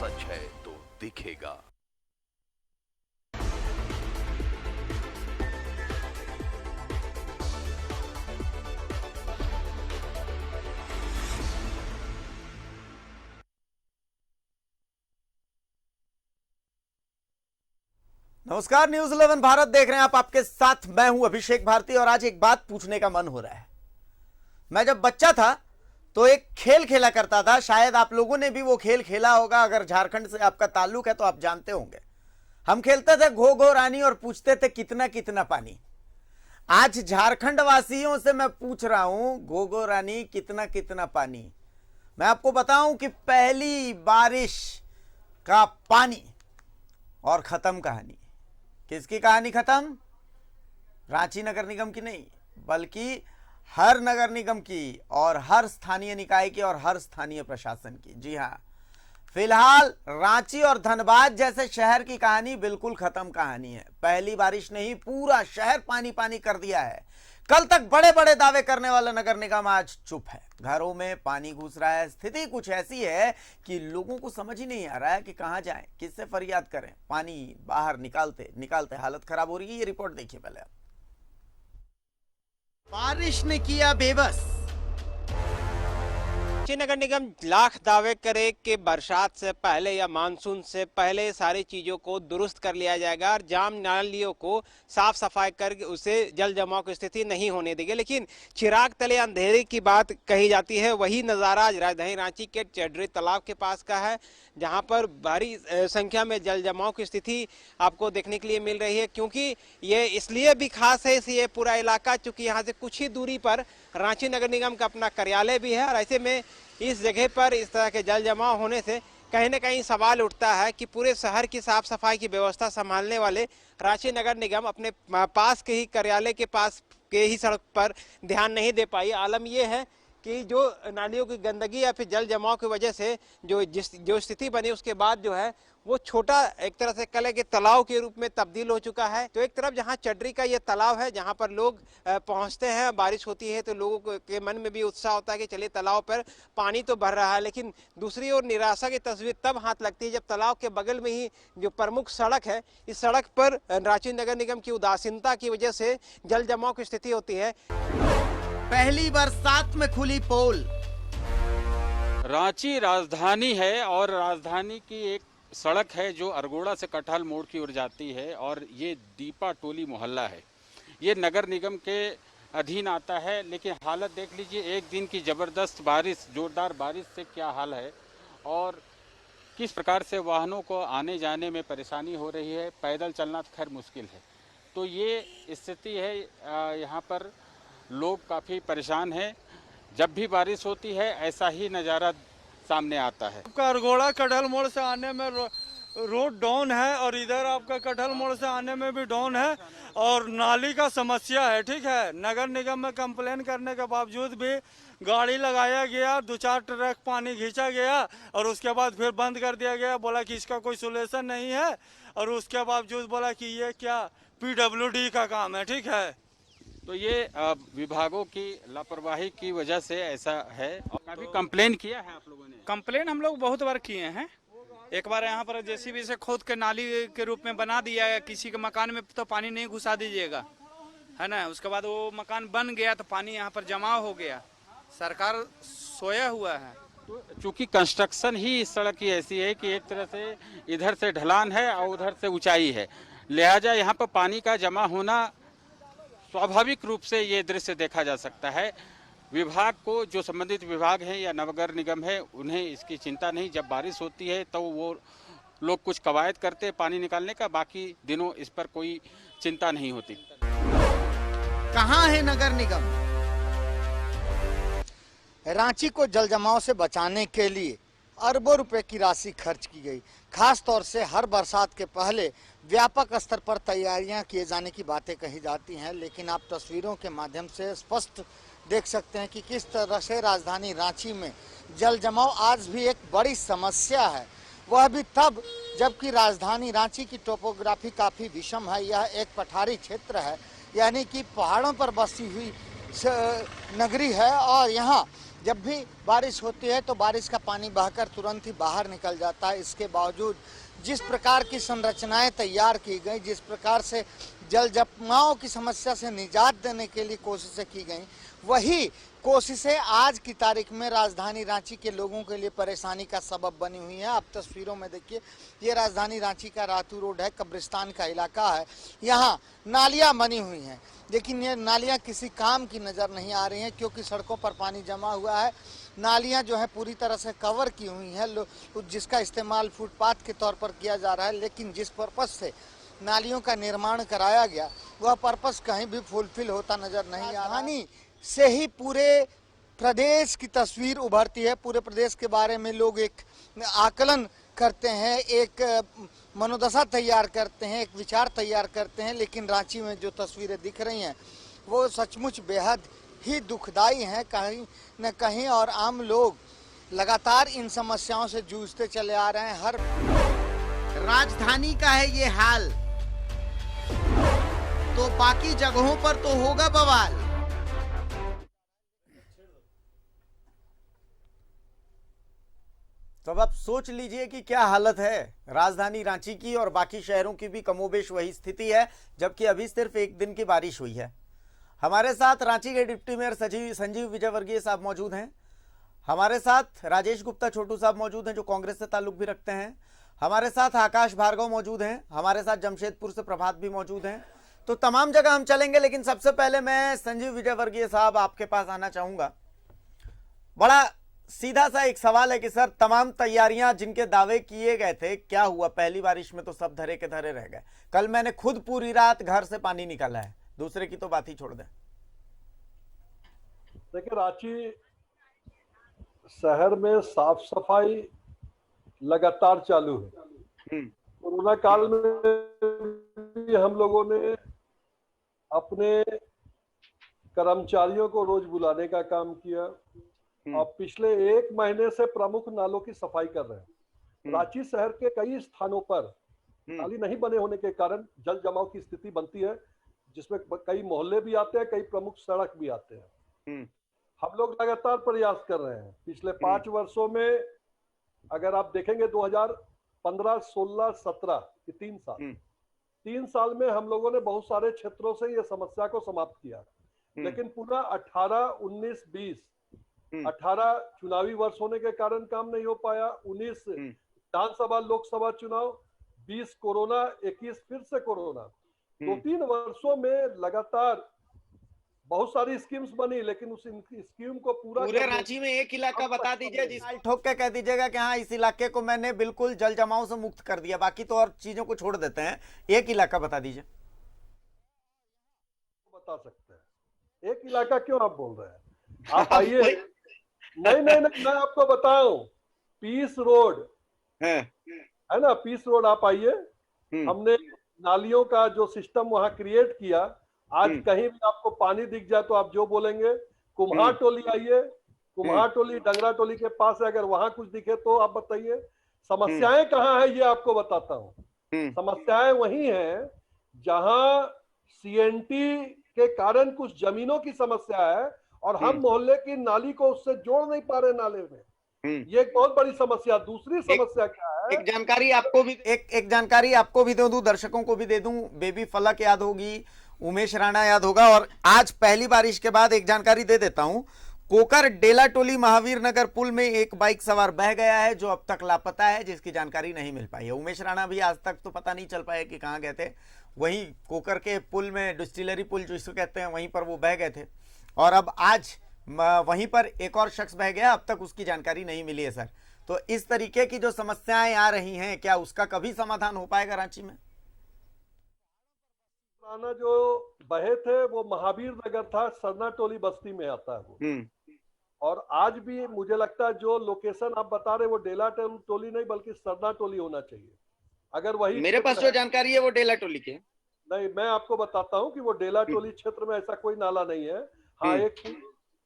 सच है तो दिखेगा। नमस्कार, न्यूज 11 भारत देख रहे हैं आप। आपके साथ मैं हूं अभिषेक भारती और आज एक बात पूछने का मन हो रहा है। मैं जब बच्चा था तो एक खेल खेला करता था, शायद आप लोगों ने भी वो खेल खेला होगा। अगर झारखंड से आपका ताल्लुक है तो आप जानते होंगे। हम खेलते थे घो घो रानी और पूछते थे कितना कितना पानी। आज झारखंड वासियों से मैं पूछ रहा हूं, घो घो रानी कितना कितना पानी। मैं आपको बताऊं कि पहली बारिश का पानी और खत्म कहानी। किसकी कहानी खत्म? रांची नगर निगम की नहीं, बल्कि हर नगर निगम की और हर स्थानीय निकाय की और हर स्थानीय प्रशासन की। जी हां, फिलहाल रांची और धनबाद जैसे शहर की कहानी बिल्कुल खत्म कहानी है। पहली बारिश ने ही पूरा शहर पानी पानी कर दिया है। कल तक बड़े बड़े दावे करने वाला नगर निगम आज चुप है। घरों में पानी घुस रहा है। स्थिति कुछ ऐसी है कि लोगों को समझ ही नहीं आ रहा है कि कहां जाएं, किससे फरियाद करें। पानी बाहर निकालते निकालते हालत खराब हो रही है। ये रिपोर्ट देखिए पहले आप। बारिश ने किया बेबस। रांची नगर निगम लाख दावे करे कि बरसात से पहले या मानसून से पहले सारी चीजों को दुरुस्त कर लिया जाएगा और जाम नालियों को साफ सफाई करके उसे जल जमाव की स्थिति नहीं होने देंगे। लेकिन चिराग तले अंधेरे की बात कही जाती है। वही नज़ारा आज राजधानी रांची के चडरी तालाब के पास का है, जहां पर भारी संख्या में जल जमाव की स्थिति आपको देखने के लिए मिल रही है। क्योंकि ये इसलिए भी खास है ये पूरा इलाका, चूंकि यहाँ से कुछ ही दूरी पर रांची नगर निगम का अपना कार्यालय भी है और ऐसे में इस जगह पर इस तरह के जल जमाव होने से कहीं न कहीं सवाल उठता है कि पूरे शहर की साफ सफाई की व्यवस्था संभालने वाले रांची नगर निगम अपने पास के ही कार्यालय के पास के ही सड़क पर ध्यान नहीं दे पाई। आलम यह है कि जो नालियों की गंदगी या फिर जल जमाव की वजह से जो स्थिति बनी, उसके बाद जो है वो छोटा एक तरह से कले के तालाब के रूप में तब्दील हो चुका है। तो एक तरफ जहां चडरी का ये तालाब है, जहां पर लोग पहुंचते हैं, बारिश होती है तो लोगों के मन में भी उत्साह होता है कि चलिए तालाब पर पानी तो भर रहा है। लेकिन दूसरी ओर निराशा की तस्वीर तब हाथ लगती है जब तालाब के बगल में ही जो प्रमुख सड़क है, इस सड़क पर रांची नगर निगम की उदासीनता की वजह से जल जमाव की स्थिति होती है। पहली बरसात में खुली पोल। रांची राजधानी है और राजधानी की एक सड़क है जो अरगोड़ा से कटहल मोड़ की ओर जाती है और ये दीपा टोली मोहल्ला है। ये नगर निगम के अधीन आता है। लेकिन हालत देख लीजिए, एक दिन की ज़बरदस्त बारिश, जोरदार बारिश से क्या हाल है और किस प्रकार से वाहनों को आने जाने में परेशानी हो रही है। पैदल चलना खैर मुश्किल है। तो ये स्थिति है, यहाँ पर लोग काफ़ी परेशान हैं। जब भी बारिश होती है ऐसा ही नज़ारा सामने आता है। आपका अरगोड़ा कटहल मोड़ से आने में रोड डाउन है और इधर आपका कटहल मोड़ से आने में भी डाउन है और नाली का समस्या है। ठीक है, नगर निगम में कंप्लेन करने के बावजूद भी गाड़ी लगाया गया, 2-4 ट्रक पानी खींचा गया और उसके बाद फिर बंद कर दिया गया। बोला कि इसका कोई सोल्यूशन नहीं है और उसके बावजूद बोला कि ये क्या PWD का काम है। ठीक है, तो ये विभागों की लापरवाही की वजह से ऐसा है। और काफी कंप्लेन किया है आप लोगों ने? कंप्लेन हम लोग बहुत बार किए हैं। एक बार यहाँ पर JCB से खोद के नाली के रूप में बना दिया है। किसी के मकान में तो पानी नहीं घुसा दीजिएगा, है ना। उसके बाद वो मकान बन गया तो पानी यहाँ पर जमा हो गया। सरकार सोया हुआ है। तो चूंकि कंस्ट्रक्शन ही इस सड़क की ऐसी है कि एक तरह से इधर से ढलान है और उधर से ऊंचाई है, लिहाजा यहाँ पर पानी का जमा होना स्वाभाविक रूप से ये दृश्य देखा जा सकता है। विभाग को, जो संबंधित विभाग हैं या नगर निगम है, उन्हें इसकी चिंता नहीं। जब बारिश होती है तो वो लोग कुछ कवायद करते हैं पानी निकालने का, बाकी दिनों इस पर कोई चिंता नहीं होती। कहां है नगर निगम? रांची को जल जमाव से बचाने के लिए अरबों रुपए की राशि खर्च की गई। खास तौर से हर बरसात के पहले व्यापक स्तर पर तैयारियां किए जाने की बातें कही जाती हैं, लेकिन आप तस्वीरों के माध्यम से स्पष्ट देख सकते हैं कि किस तरह से राजधानी रांची में जल जमाव आज भी एक बड़ी समस्या है। वह भी तब जबकि राजधानी रांची की टोपोग्राफी काफ़ी विषम है। यह एक पठारी क्षेत्र है, यानी कि पहाड़ों पर बसी हुई नगरी है और यहाँ जब भी बारिश होती है तो बारिश का पानी बहकर तुरंत ही बाहर निकल जाता है। इसके बावजूद जिस प्रकार की संरचनाएं तैयार की गई, जिस प्रकार से जल जमाव की समस्या से निजात देने के लिए कोशिशें की गई, वही कोशिशें आज की तारीख में राजधानी रांची के लोगों के लिए परेशानी का सबब बनी हुई है। आप तस्वीरों में देखिए, ये राजधानी रांची का रातू रोड है, कब्रिस्तान का इलाका है। यहाँ नालियाँ बनी हुई हैं, लेकिन ये नालियाँ किसी काम की नज़र नहीं आ रही हैं, क्योंकि सड़कों पर पानी जमा हुआ है। नालियाँ जो है पूरी तरह से कवर की हुई हैं, जिसका इस्तेमाल फुटपाथ के तौर पर किया जा रहा है। लेकिन जिस पर्पज़ से नालियों का निर्माण कराया गया, वह पर्पस कहीं भी फुलफिल होता नजर नहीं आ रहा। राजधानी से ही पूरे प्रदेश की तस्वीर उभरती है। पूरे प्रदेश के बारे में लोग एक आकलन करते हैं, एक मनोदशा तैयार करते हैं, एक विचार तैयार करते हैं। लेकिन रांची में जो तस्वीरें दिख रही हैं वो सचमुच बेहद ही दुखदाई हैं कहीं न कहीं, और आम लोग लगातार इन समस्याओं से जूझते चले आ रहे हैं। हर राजधानी का है ये हाल, तो बाकी जगहों पर तो होगा बवाल। तो अब आप सोच लीजिए कि क्या हालत है राजधानी रांची की, और बाकी शहरों की भी कमोबेश वही स्थिति है, जबकि अभी सिर्फ एक दिन की बारिश हुई है। हमारे साथ रांची के डिप्टी मेयर संजीव विजयवर्गीय साहब मौजूद हैं। हमारे साथ राजेश गुप्ता छोटू साहब मौजूद हैं, जो कांग्रेस से ताल्लुक भी रखते हैं। हमारे साथ आकाश भार्गव मौजूद हैं। हमारे साथ जमशेदपुर से प्रभात भी मौजूद हैं। तो तमाम जगह हम चलेंगे, लेकिन सबसे पहले मैं संजीव विजयवर्गीय साहब आपके पास आना चाहूंगा। बड़ा सीधा सा एक सवाल है कि सर, तमाम तैयारियां जिनके दावे किए गए थे, क्या हुआ? पहली बारिश में तो सब धरे के धरे रह गए। कल मैंने खुद पूरी रात घर से पानी निकाला है, दूसरे की तो बात ही छोड़ दें। देखिए, रांची शहर में साफ सफाई लगातार चालू है। कोरोना काल में भी हम लोगों ने अपने कर्मचारियों को रोज बुलाने का काम किया, और पिछले 1 महीने से प्रमुख नालों की सफाई कर रहे हैं। रांची शहर के कई स्थानों पर नाली नहीं बने होने के कारण जल जमाव की स्थिति बनती है, जिसमें कई मोहल्ले भी आते हैं, कई प्रमुख सड़क भी आते हैं। हम लोग लगातार प्रयास कर रहे हैं। पिछले 5 वर्षों में अगर आप देखेंगे 2015, 16, 17 ये 3 साल में हम लोगों ने बहुत सारे क्षेत्रों से ये समस्या को समाप्त किया। लेकिन पूरा 18, 19, 20 18 चुनावी वर्ष होने के कारण काम नहीं हो पाया। 19 विधानसभा लोकसभा चुनाव, 20 कोरोना, 21 फिर से कोरोना। 2-3 वर्षों में लगातार बहुत सारी स्कीम्स बनी, लेकिन उस स्कीम को पूरे रांची में एक इलाका बता दीजिए जिस ठोक के कह दीजिएगा कि हाँ, इस इलाके को मैंने बिल्कुल जल जमाव से मुक्त कर दिया, बाकी तो और चीजों को छोड़ देते हैं। एक इलाका बता दीजिए। बता सकते हैं एक इलाका, क्यों आप बोल रहे हैं? आप आइए। नहीं, मैं आपको बताऊं, पीस रोड है ना, पीस रोड आप आइए। हमने नालियों का जो सिस्टम वहां क्रिएट किया, आज कहीं भी आपको पानी दिख जाए तो आप जो बोलेंगे। कुम्हार टोली आइए, कुम्हार टोली डंगरा टोली के पास है, अगर वहां कुछ दिखे तो आप बताइए। समस्याएं कहाँ है ये आपको बताता हूँ। समस्याएं वही हैं जहां सीएनटी के कारण कुछ जमीनों की समस्या है, और हम मोहल्ले की नाली को उससे जोड़ नहीं पा रहे नाले में। ये एक बहुत बड़ी समस्या। दूसरी समस्या क्या है? एक जानकारी आपको भी दे दूं, दर्शकों को भी दे दूं। बेबी फलक याद होगी, उमेश राणा याद होगा, और आज पहली बारिश के बाद एक जानकारी दे देता हूं। कोकर डेला टोली महावीर नगर पुल में एक बाइक सवार बह गया है, जो अब तक लापता है, जिसकी जानकारी नहीं मिल पाई है। उमेश राणा भी आज तक तो पता नहीं चल पाया कि कहाँ गए थे। वहीं कोकर के पुल में, डिस्टिलरी पुल जिसको कहते हैं, वहीं पर वो बह गए थे, और अब आज वहीं पर एक और शख्स बह गया, अब तक उसकी जानकारी नहीं मिली है सर। तो इस तरीके की जो समस्याएं आ रही हैं, क्या उसका कभी समाधान हो पाएगा रांची में? पुराना जो बहे थे वो महावीर नगर था, सरना टोली बस्ती में आता है वो। और आज भी मुझे लगता है जो लोकेशन आप बता रहे वो डेला टोली नहीं बल्कि सरना टोली होना चाहिए। अगर वही मेरे पास जो जानकारी है वो डेला टोली की है। नहीं, मैं आपको बताता हूँ कि वो डेला टोली क्षेत्र में ऐसा कोई नाला नहीं है। हाँ, एक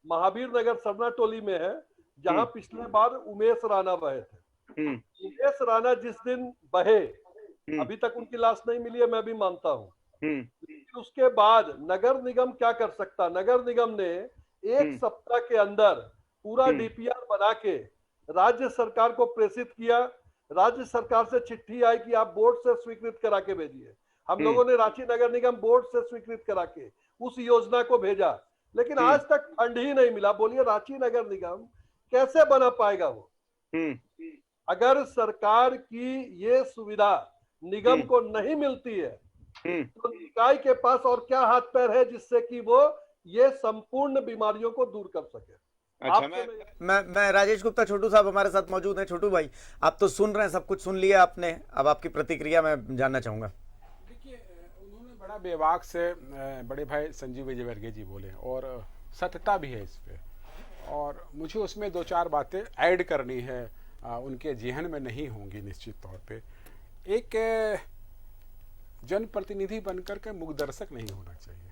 महावीर नगर सरना टोली में है, जहाँ पिछले बार उमेश राणा बहे थे। उमेश राणा जिस दिन बहे, अभी तक उनकी लाश नहीं मिली है, मैं भी मानता हूँ। उसके बाद नगर निगम क्या कर सकता? नगर निगम ने 1 सप्ताह के अंदर पूरा डीपीआर बना के राज्य सरकार को प्रेषित किया। राज्य सरकार से चिट्ठी आई कि आप बोर्ड से स्वीकृत करा के भेजिए। हम लोगों ने रांची नगर निगम बोर्ड से स्वीकृत करा के उस योजना को भेजा, लेकिन आज तक फंड ही नहीं मिला। बोलिए रांची नगर निगम कैसे बना पाएगा वो? अगर सरकार की ये सुविधा निगम को नहीं मिलती है तो निकाय के पास और क्या हाथ पैर है जिससे कि वो ये संपूर्ण बीमारियों को दूर कर सके। अच्छा, मैं राजेश गुप्ता, छोटू साहब हमारे साथ मौजूद हैं। छोटू भाई, आप तो सुन रहे हैं, सब कुछ सुन लिया आपने, अब आपकी प्रतिक्रिया मैं जानना चाहूंगा। देखिए, उन्होंने बड़ा बेबाक से बड़े भाई संजीव विजयवर्गीय जी बोले और सत्यता भी है इस पे, और मुझे उसमें दो चार बातें ऐड करनी है, उनके जेहन में नहीं होंगी निश्चित तौर पे। एक जनप्रतिनिधि बनकर के मुखदर्शक नहीं होना चाहिए,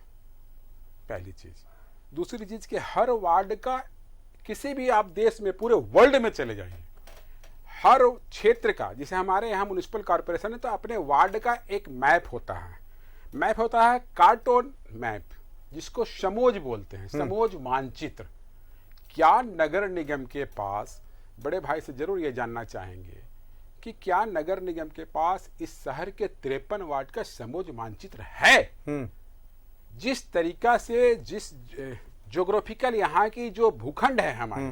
पहली चीज। दूसरी चीज कि हर वार्ड का, किसी भी आप देश में पूरे वर्ल्ड में चले जाइए, हर क्षेत्र का, जैसे हमारे यहाँ म्युनिसिपल कॉर्पोरेशन है तो अपने वार्ड का एक मैप होता है। मैप होता है कार्टून मैप, जिसको समोज बोलते हैं, समोज मानचित्र। क्या नगर निगम के पास, बड़े भाई से जरूर ये जानना चाहेंगे कि क्या नगर निगम के पास इस शहर के 53 वार्ड का समोज मानचित्र है? जिस तरीका से, जिस ज्योग्राफिकल यहाँ की जो भूखंड है हमारे,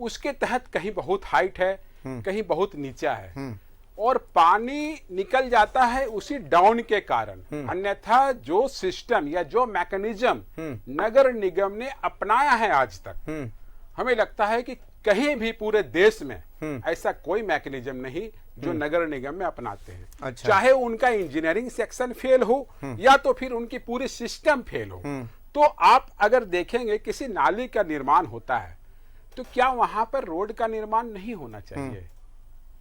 उसके तहत कहीं बहुत हाइट है, कहीं बहुत नीचा है, और पानी निकल जाता है उसी डाउन के कारण। अन्यथा जो सिस्टम या जो मैकेनिज्म नगर निगम ने अपनाया है आज तक, हमें लगता है कि कहीं भी पूरे देश में ऐसा कोई मैकेनिज्म नहीं जो नगर निगम में अपनाते हैं। अच्छा। चाहे उनका इंजीनियरिंग सेक्शन फेल हो या तो फिर उनकी पूरी सिस्टम फेल हो। तो आप अगर देखेंगे किसी नाली का निर्माण होता है तो क्या वहां पर रोड का निर्माण नहीं होना चाहिए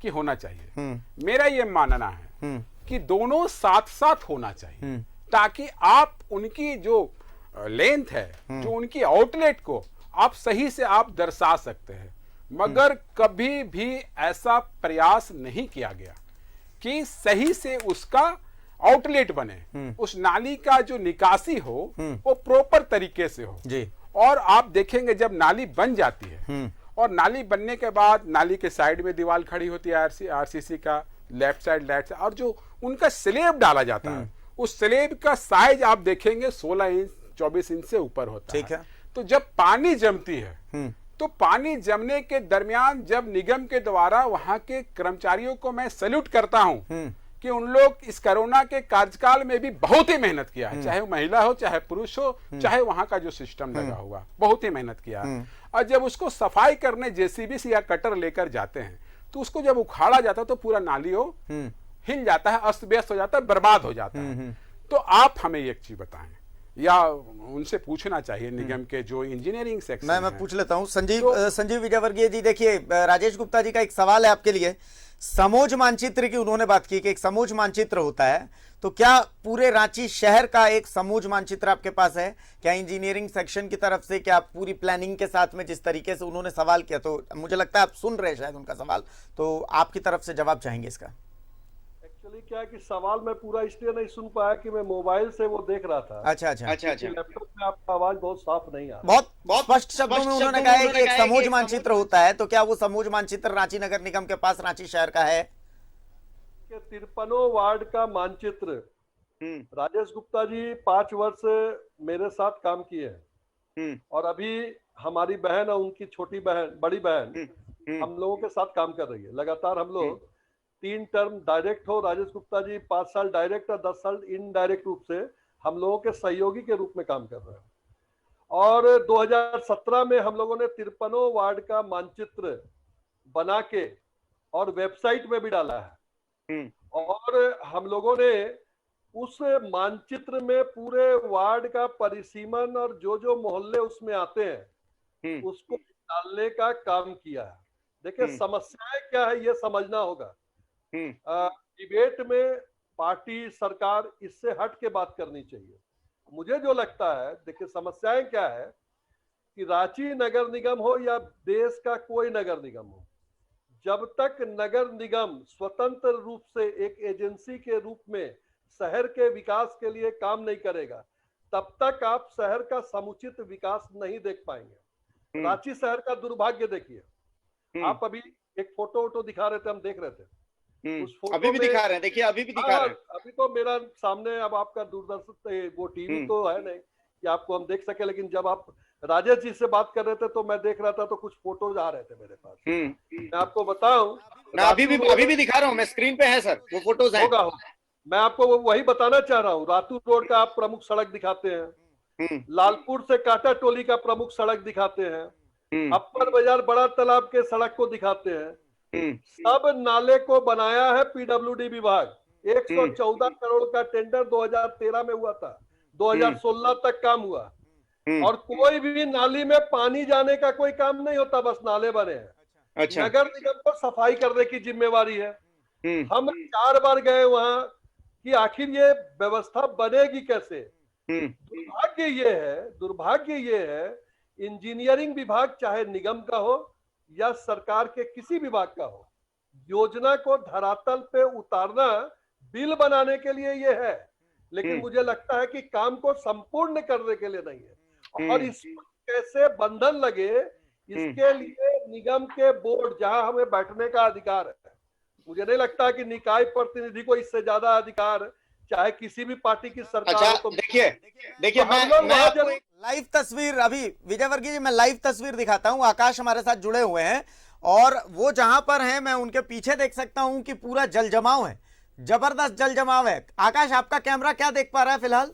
कि होना चाहिए? मेरा ये मानना है कि दोनों साथ साथ होना चाहिए, ताकि आप उनकी जो लेंथ है, जो उनकी आउटलेट को आप सही से आप दर्शा सकते हैं। मगर कभी भी ऐसा प्रयास नहीं किया गया कि सही से उसका आउटलेट बने, उस नाली का जो निकासी हो वो प्रॉपर तरीके से हो जी। और आप देखेंगे जब नाली बन जाती है और नाली बनने के बाद नाली के साइड में दीवार खड़ी होती है आरसीसी का, लेफ्ट साइड और जो उनका स्लेब डाला जाता है, उस स्लेब का साइज आप देखेंगे 16 इंच 24 इंच से ऊपर होता है। तो जब पानी जमती है तो पानी जमने के दरमियान जब निगम के द्वारा वहां के कर्मचारियों को मैं सैल्यूट करता हूं कि उन लोग इस कोरोना के कार्यकाल में भी बहुत ही मेहनत किया है, चाहे वो महिला हो चाहे पुरुष हो, चाहे वहां का जो सिस्टम लगा हुआ, बहुत ही मेहनत किया है। और जब उसको सफाई करने जेसीबी से या कटर लेकर जाते हैं तो उसको जब उखाड़ा जाता है तो पूरा नाली हो हिल जाता है, अस्त व्यस्त हो जाता है, बर्बाद हो जाता है। तो आप हमें एक चीज बताएं, या उनसे पूछना चाहिए निगम के जो इंजीनियरिंग सेक्शन मैं पूछ लेता हूं। संजीव विजयवर्गीय जी, देखिए राजेश गुप्ता जी का एक सवाल है आपके लिए। समोज मानचित्र की उन्होंने बात की कि एक समोज मानचित्र होता है, तो क्या पूरे रांची शहर का एक समोज मानचित्र आपके पास है क्या इंजीनियरिंग सेक्शन की तरफ से? क्या पूरी प्लानिंग के साथ में, जिस तरीके से उन्होंने सवाल किया, तो मुझे लगता है आप सुन रहे हैं शायद उनका सवाल, तो आपकी तरफ से जवाब चाहेंगे इसका। एक्चुअली क्या है कि सवाल मैं पूरा इसलिए नहीं सुन पाया कि मैं मोबाइल से वो देख रहा था। अच्छा। लैपटॉप में आपका आवाज बहुत साफ नहीं आ रहा। बहुत स्पष्ट शब्दों में उन्होंने कहा है कि एक समोज मानचित्र होता है, तो क्या वो समोज मानचित्र रांची नगर निगम के पास रांची शहर का है? 53 वार्ड का मानचित्र राजेश गुप्ता जी 5 वर्ष मेरे साथ काम किए हैं, और अभी हमारी बहन और उनकी छोटी बहन, बड़ी बहन हम लोगों के साथ काम कर रही है। लगातार हम लोग 3 टर्म डायरेक्ट हो, राजेश गुप्ता जी 5 साल डायरेक्ट और 10 साल इनडायरेक्ट रूप से हम लोगों के सहयोगी के रूप में काम कर रहे हैं। और 2017 में हम लोगों ने 53 वार्ड का मानचित्र बना के और वेबसाइट में भी डाला है, और हम लोगों ने उस मानचित्र में पूरे वार्ड का परिसीमन और जो जो मोहल्ले उसमें आते हैं उसको डालने का काम किया है। देखिए समस्याएं क्या है ये समझना होगा। डिबेट में पार्टी सरकार इससे हट के बात करनी चाहिए। मुझे जो लगता है, देखिए समस्याएं क्या है कि रांची नगर निगम हो या देश का कोई नगर निगम हो, जब तक नगर निगम स्वतंत्र रूप से एक एजेंसी के रूप में शहर के विकास के लिए काम नहीं करेगा, तब तक आप शहर का समुचित विकास नहीं देख पाएंगे। रांची शहर का दुर्भाग्य देखिए। आप अभी एक फोटो दिखा रहे थे, हम देख रहे थे। उस फोटो अभी भी में- दिखा रहे हैं, देखिए अभी भी दिखा रहे हैं। अभी तो मेरा सामने, अब आपका दूरदर्शन वो टीवी तो है नहीं कि आपको हम देख सके, लेकिन जब आप राजेश जी से बात कर रहे थे तो मैं देख रहा था, तो कुछ फोटोज आ रहे थे मेरे पास। मैं आपको बताऊं, मैं अभी भी दिखा रहा हूँ, मैं स्क्रीन पे है सर, वो फोटोज हैं। होगा। मैं आपको वही बताना चाह रहा हूँ। रातू रोड का आप प्रमुख सड़क दिखाते हैं, लालपुर से कांटा टोली का प्रमुख सड़क दिखाते हैं, अपर बाजार बड़ा तालाब के सड़क को दिखाते हैं। सब नाले को बनाया है पीडब्ल्यूडी विभाग। 114 करोड़ का टेंडर 2013 में हुआ था, 2016 तक काम हुआ। और कोई भी नाली में पानी जाने का कोई काम नहीं होता, बस नाले बने हैं। अच्छा। नगर निगम को सफाई करने की जिम्मेवारी है। हम 4 बार गए वहां कि आखिर ये व्यवस्था बनेगी कैसे। दुर्भाग्य ये है इंजीनियरिंग विभाग, चाहे निगम का हो या सरकार के किसी विभाग का हो, योजना को धरातल पे उतारना बिल बनाने के लिए ये है, लेकिन मुझे लगता है कि काम को संपूर्ण करने के लिए नहीं है। और इस कैसे बंधन लगे, इसके लिए निगम के बोर्ड, जहां हमें बैठने का अधिकार है, मुझे नहीं लगता कि निकाय प्रतिनिधि को इससे ज्यादा अधिकार चाहे किसी भी पार्टी की सरकार अच्छा, हो। तो देखिए तो मैं आपको एक लाइव तस्वीर, अभी विजय वर्गीय जी, मैं लाइव तस्वीर दिखाता हूं। आकाश हमारे साथ जुड़े हुए हैं और वो जहां पर हैं, मैं उनके पीछे देख सकता हूं कि पूरा जल जमाव है, जबरदस्त जल जमाव है। आकाश, आपका कैमरा क्या देख पा रहा है फिलहाल?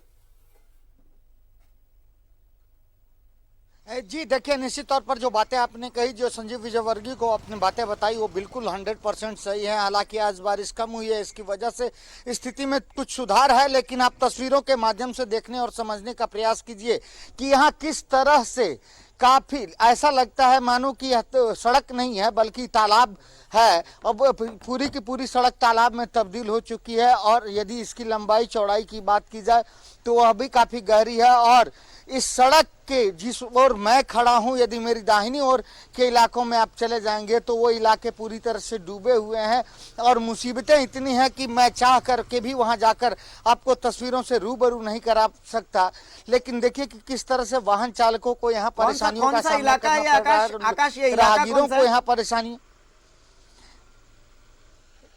जी देखिए, निश्चित तौर पर जो बातें आपने कही, जो संजीव विजयवर्गीय को आपने बातें बताई, वो बिल्कुल 100% सही है। हालांकि आज बारिश कम हुई है, इसकी वजह से स्थिति में कुछ सुधार है, लेकिन आप तस्वीरों के माध्यम से देखने और समझने का प्रयास कीजिए कि यहाँ किस तरह से काफी ऐसा लगता है मानो कि यह तो सड़क नहीं है बल्कि तालाब है। अब पूरी की पूरी सड़क तालाब में तब्दील हो चुकी है और यदि इसकी लंबाई चौड़ाई की बात की जाए तो वह भी काफ़ी गहरी है। और इस सड़क के जिस ओर मैं खड़ा हूं, यदि मेरी दाहिनी ओर के इलाकों में आप चले जाएंगे तो वो इलाके पूरी तरह से डूबे हुए हैं और मुसीबतें इतनी हैं कि मैं चाह करके भी वहां जाकर आपको तस्वीरों से रूबरू नहीं करा सकता। लेकिन देखिए कि किस तरह से वाहन चालकों को यहाँ परेशानियों का सामना करना पड़ रहा है, राहगीरों को यहाँ परेशानी।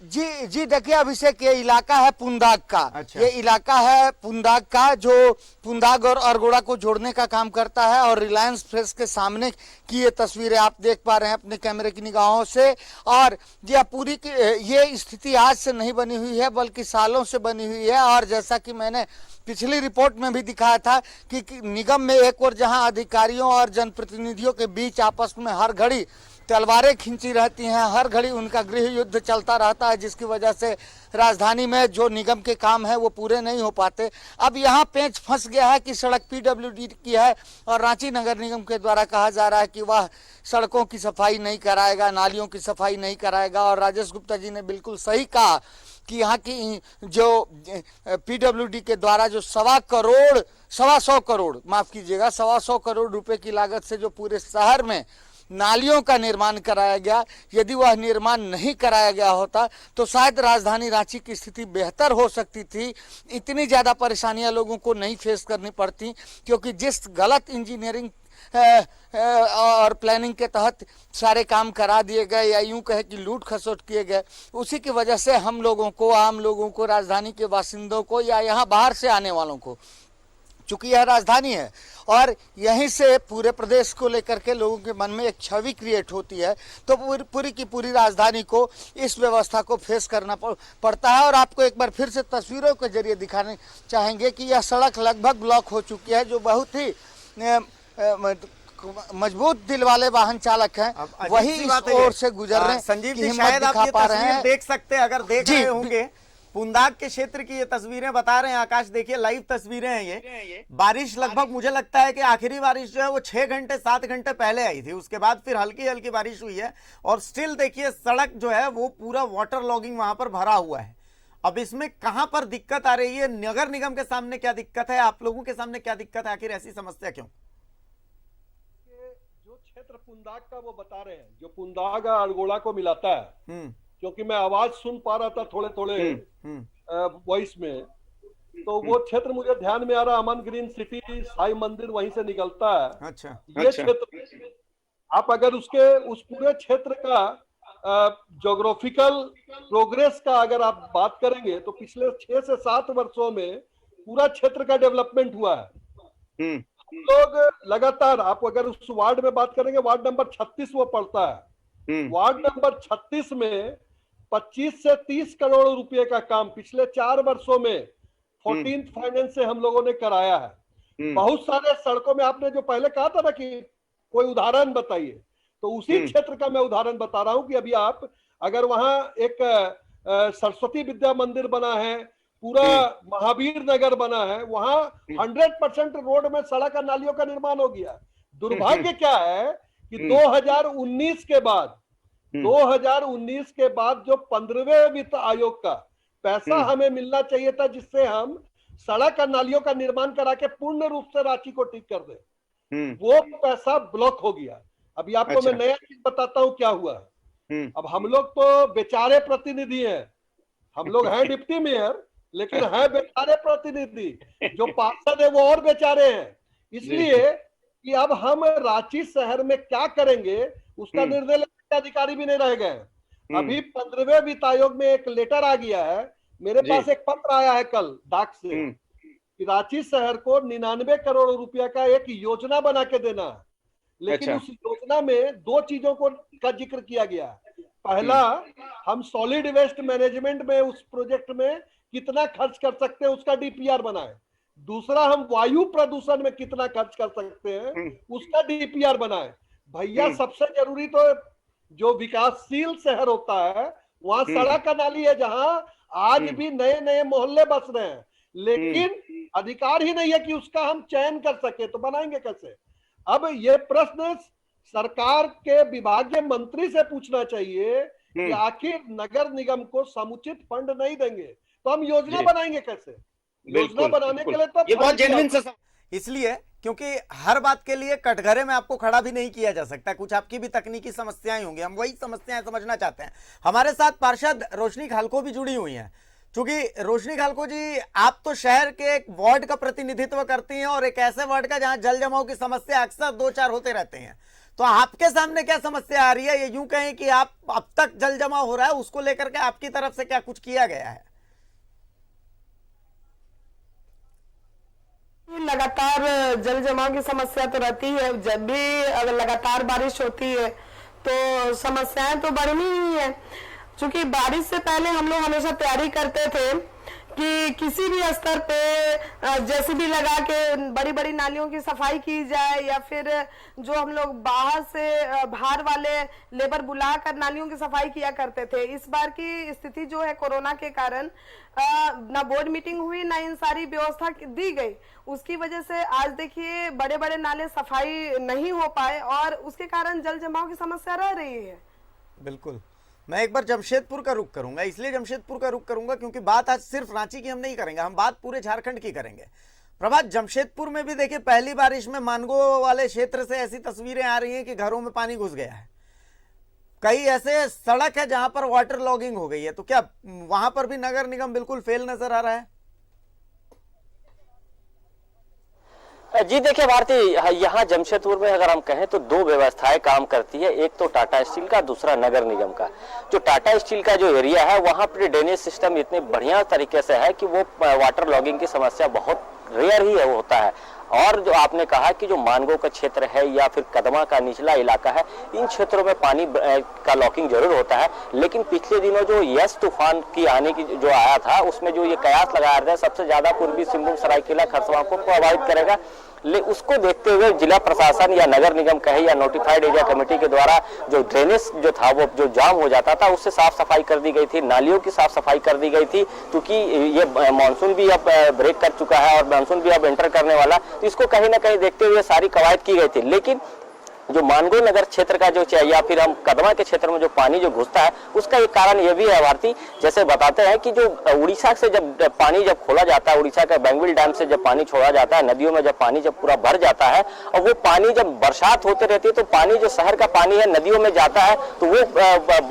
जी देखिए अभिषेक, ये इलाका है पुंदाग का। अच्छा। ये इलाका है पुंदाग का, जो पुंदाग और अरगोड़ा को जोड़ने का काम करता है। और रिलायंस फ्रेश के सामने की ये तस्वीरें आप देख पा रहे हैं अपने कैमरे की निगाहों से। और ये पूरी की ये स्थिति आज से नहीं बनी हुई है बल्कि सालों से बनी हुई है। और जैसा कि मैंने पिछली रिपोर्ट में भी दिखाया था कि निगम में एक और जहां अधिकारियों और जनप्रतिनिधियों के बीच आपस में हर घड़ी तलवारें खींची रहती हैं, हर घड़ी उनका गृह युद्ध चलता रहता है, जिसकी वजह से राजधानी में जो निगम के काम है वो पूरे नहीं हो पाते। अब यहाँ पेंच फंस गया है कि सड़क पीडब्ल्यूडी की है और रांची नगर निगम के द्वारा कहा जा रहा है कि वह सड़कों की सफाई नहीं कराएगा, नालियों की सफाई नहीं कराएगा। और राजेश गुप्ता जी ने बिल्कुल सही कहा कि यहाँ की जो पीडब्ल्यूडी के द्वारा जो 125 करोड़ माफ कीजिएगा 125 करोड़ रुपए की लागत से जो पूरे शहर में नालियों का निर्माण कराया गया, यदि वह निर्माण नहीं कराया गया होता तो शायद राजधानी रांची की स्थिति बेहतर हो सकती थी। इतनी ज़्यादा परेशानियां लोगों को नहीं फेस करनी पड़ती, क्योंकि जिस गलत इंजीनियरिंग और प्लानिंग के तहत सारे काम करा दिए गए या यूं कहे कि लूट खसोट किए गए, उसी की वजह से हम लोगों को, आम लोगों को, राजधानी के बासिंदों को या यहाँ बाहर से आने वालों को, चूंकि यह राजधानी है और यहीं से पूरे प्रदेश को लेकर के लोगों के मन में एक छवि क्रिएट होती है, तो पूरी की पूरी राजधानी को इस व्यवस्था को फेस करना पड़ता है। और आपको एक बार फिर से तस्वीरों के जरिए दिखाने चाहेंगे कि यह सड़क लगभग ब्लॉक हो चुकी है। जो बहुत ही मजबूत दिल वाले वाहन चालक हैं वही इस ओर से गुजर रहे हैं। संजीव जी, शायद आप ये तस्वीर देख सकते हैं, अगर देख रहे होंगे, पुंदाग के क्षेत्र की ये तस्वीरें बता रहे हैं आकाश। देखिए लाइव तस्वीरें हैं ये। बारिश लगभग मुझे लगता है कि आखिरी बारिश जो है वो 6 घंटे 7 घंटे पहले आई थी, उसके बाद फिर हल्की हल्की बारिश हुई है और स्टिल देखिए सड़क जो है वो पूरा वाटर लॉगिंग वहां पर भरा हुआ है। अब इसमें कहां पर दिक्कत आ रही है? नगर निगम के सामने क्या दिक्कत है, आप लोगों के सामने क्या दिक्कत है, आखिर ऐसी समस्या क्यों? जो क्षेत्र पुंदाग का वो बता रहे हैं, जो पुंदाग अरगोड़ा को मिलाता है, क्योंकि मैं आवाज सुन पा रहा था थोड़े थोड़े वॉइस में, तो वो क्षेत्र मुझे ध्यान में आ रहा। अमन ग्रीन सिटी, साई मंदिर वहीं से निकलता है। अच्छा। ये क्षेत्र आप अगर उसके उस पूरे क्षेत्र का ज्योग्राफिकल प्रोग्रेस का अगर आप बात करेंगे तो पिछले 6 से 7 वर्षों में पूरा क्षेत्र का डेवलपमेंट हुआ है। हम लोग लगातार, आप अगर उस वार्ड में बात करेंगे, वार्ड नंबर 36 वो पड़ता है, वार्ड नंबर 36 में 25 से 30 करोड़ रुपए का काम पिछले 4 वर्षों में 14th फाइनेंस से हम लोगों ने कराया है। बहुत सारे सड़कों में, आपने जो पहले कहा था ना कि कोई उदाहरण बताइए, तो उसी क्षेत्र का मैं उदाहरण बता रहा हूं कि अभी आप अगर वहां एक सरस्वती विद्या मंदिर बना है, पूरा महावीर नगर बना है, वहां 100% रोड में सड़क और नालियों का निर्माण हो गया। दुर्भाग्य क्या है कि 2019 के बाद जो 15वें वित्त आयोग का पैसा हमें मिलना चाहिए था, जिससे हम सड़क और नालियों का निर्माण करा के पूर्ण रूप से रांची को ठीक कर दे, वो पैसा ब्लॉक हो गया। अभी आपको मैं नया चीज बताता हूँ क्या हुआ। अब हम लोग तो बेचारे प्रतिनिधि हैं, हम लोग हैं डिप्टी मेयर, लेकिन है बेचारे प्रतिनिधि। जो पार्षद है वो और बेचारे हैं, इसलिए कि अब हम रांची शहर में क्या करेंगे उसका निर्णय लेने के अधिकारी भी नहीं रह गए। अभी 15वें वित्त आयोग में एक लेटर आ गया है, मेरे पास एक पत्र आया है कल डाक से, कि रांची शहर को 99 करोड़ रुपया का एक योजना बना के देना है। लेकिन उस योजना में 2 चीजों का जिक्र किया गया है। पहला, हम सॉलिड वेस्ट मैनेजमेंट में उस प्रोजेक्ट में कितना खर्च कर सकते हैं उसका डीपीआर बनाए। दूसरा, हम वायु प्रदूषण में कितना खर्च कर सकते हैं उसका डीपीआर बनाए। भैया सबसे जरूरी तो जो विकासशील शहर होता है वहां सड़क का नाली है, जहां आज भी नए नए मोहल्ले बस रहे हैं, लेकिन अधिकार ही नहीं है कि उसका हम चयन कर सके, तो बनाएंगे कैसे? अब ये प्रश्न सरकार के विभागीय मंत्री से पूछना चाहिए कि आखिर नगर निगम को समुचित फंड नहीं देंगे तो हम योजना बनाएंगे कैसे? योजना बनाने के लिए तो ये बहुत जेन्युइन सा, इसलिए क्योंकि हर बात के लिए कटघरे में आपको खड़ा भी नहीं किया जा सकता, कुछ आपकी भी तकनीकी समस्याएं होंगी, हम वही समस्याएं समझना चाहते हैं। हमारे साथ पार्षद रोशनी खालको भी जुड़ी हुई हैं। चूंकि रोशनी खालको जी, आप तो शहर के एक वार्ड का प्रतिनिधित्व करती हैं और एक ऐसे वार्ड का जहां जल जमाव की समस्या अक्सर 2-4 होते रहते हैं, तो आपके सामने क्या समस्या आ रही है? ये यूं कहें कि आप अब तक जल जमाव हो रहा है, उसको लेकर के आपकी तरफ से क्या कुछ किया गया है? लगातार जल जमाव की समस्या तो रहती है, जब भी अगर लगातार बारिश होती है तो समस्याएं तो बढ़नी ही है। क्योंकि बारिश से पहले हम लोग हमेशा तैयारी करते थे कि किसी भी स्तर पे जेसीबी लगा के बड़ी बड़ी नालियों की सफाई की जाए, या फिर जो हम लोग बाहर से बाहर वाले लेबर बुलाकर नालियों की सफाई किया करते थे। इस बार की स्थिति जो है कोरोना के कारण ना बोर्ड मीटिंग हुई, ना इन सारी व्यवस्था दी गई, उसकी वजह से आज देखिए बड़े बड़े नाले सफाई नहीं हो पाए और उसके कारण जल जमाव की समस्या रह रही है। बिल्कुल, मैं एक बार जमशेदपुर का रुख करूंगा, इसलिए जमशेदपुर का रुख करूंगा क्योंकि बात आज सिर्फ रांची की हम नहीं करेंगे, हम बात पूरे झारखंड की करेंगे। प्रभात, जमशेदपुर में भी देखिए पहली बारिश में मानगो वाले क्षेत्र से ऐसी तस्वीरें आ रही हैं कि घरों में पानी घुस गया है। कई ऐसे सड़क है जहां पर वाटर लॉगिंग हो गई है, तो क्या वहां पर भी नगर निगम बिल्कुल फेल नजर आ रहा है? जी देखिए भारती, यहाँ जमशेदपुर में अगर हम कहें तो 2 व्यवस्थाएं काम करती है, एक तो टाटा स्टील का, दूसरा नगर निगम का। जो टाटा स्टील का जो एरिया है वहाँ पर ड्रेनेज सिस्टम इतने बढ़िया तरीके से है कि वो वाटर लॉगिंग की समस्या बहुत रेयर ही होता है। और जो आपने कहा कि जो मानगो का क्षेत्र है या फिर कदमा का निचला इलाका है, इन क्षेत्रों में पानी का लॉकिंग जरूर होता है, लेकिन पिछले दिनों जो यस तूफान की आने की जो आया था उसमें जो ये कयास लगाया था सबसे ज्यादा पूर्वी सिंहभूम, सरायकेला, खरसावां को प्रभावित करेगा। उसको देखते हुए जिला प्रशासन या नगर निगम कहे या नोटिफाइड एरिया कमेटी के द्वारा जो ड्रेनेज जो था वो जो जाम हो जाता था उससे साफ सफाई कर दी गई थी, नालियों की साफ सफाई कर दी गई थी। क्योंकि ये मानसून भी अब ब्रेक कर चुका है और मानसून भी अब एंटर करने वाला, तो इसको कहीं ना कहीं देखते हुए सारी कवायद की गई थी। लेकिन जो मानगो नगर क्षेत्र का जो या फिर हम कदमा के क्षेत्र में जो पानी जो घुसता है उसका एक कारण ये भी है भारती, जैसे बताते हैं कि जो उड़ीसा से जब पानी जब खोला जाता है, उड़ीसा का बैंगविल डैम से जब पानी छोड़ा जाता है, नदियों में जब पानी जब पूरा भर जाता है और वो पानी जब बरसात होते रहती है तो पानी जो शहर का पानी है नदियों में जाता है तो वो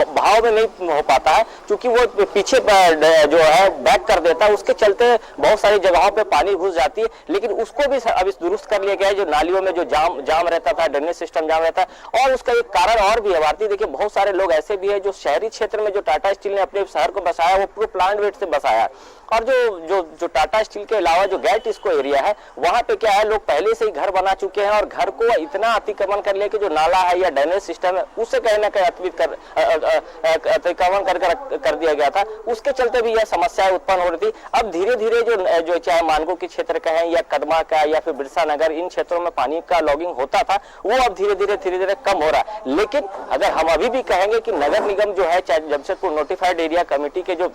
बहाव में नहीं हो पाता है, क्योंकि वो पीछे जो है बैक कर देता है, उसके चलते बहुत सारी जगहों पर पानी घुस जाती है। लेकिन उसको भी अभी दुरुस्त कर लिया गया है। जो नालियों में जो जाम रहता था, ड्रेनेज सिस्टम अंजाम रहता है। और उसका एक कारण और भी है भारती, देखिए बहुत सारे लोग ऐसे भी है जो शहरी क्षेत्र में जो टाटा स्टील ने अपने शहर को बसाया वो पूरे प्लांट वेट से बसाया, और जो टाटा स्टील के अलावा जो गेट इसको एरिया है वहां पे क्या है, लोग पहले से ही घर बना चुके हैं और घर को इतना अतिक्रमण कर लिया कि जो नाला है या ड्रेनेज सिस्टम है उसे कहीं ना कहीं अतिक्रमण कर दिया गया था। उसके चलते भी यह समस्याएं उत्पन्न हो रही थी। अब धीरे धीरे जो चाहे मानगो के क्षेत्र का है या कदमा का या फिर बिरसा नगर, इन क्षेत्रों में पानी का लॉगिंग होता था, वो अब धीरे धीरे कम हो रहा है। लेकिन अगर हम अभी भी कहेंगे कि नगर निगम जो है, चाहे जमशेदपुर नोटिफाइड एरिया कमेटी के जो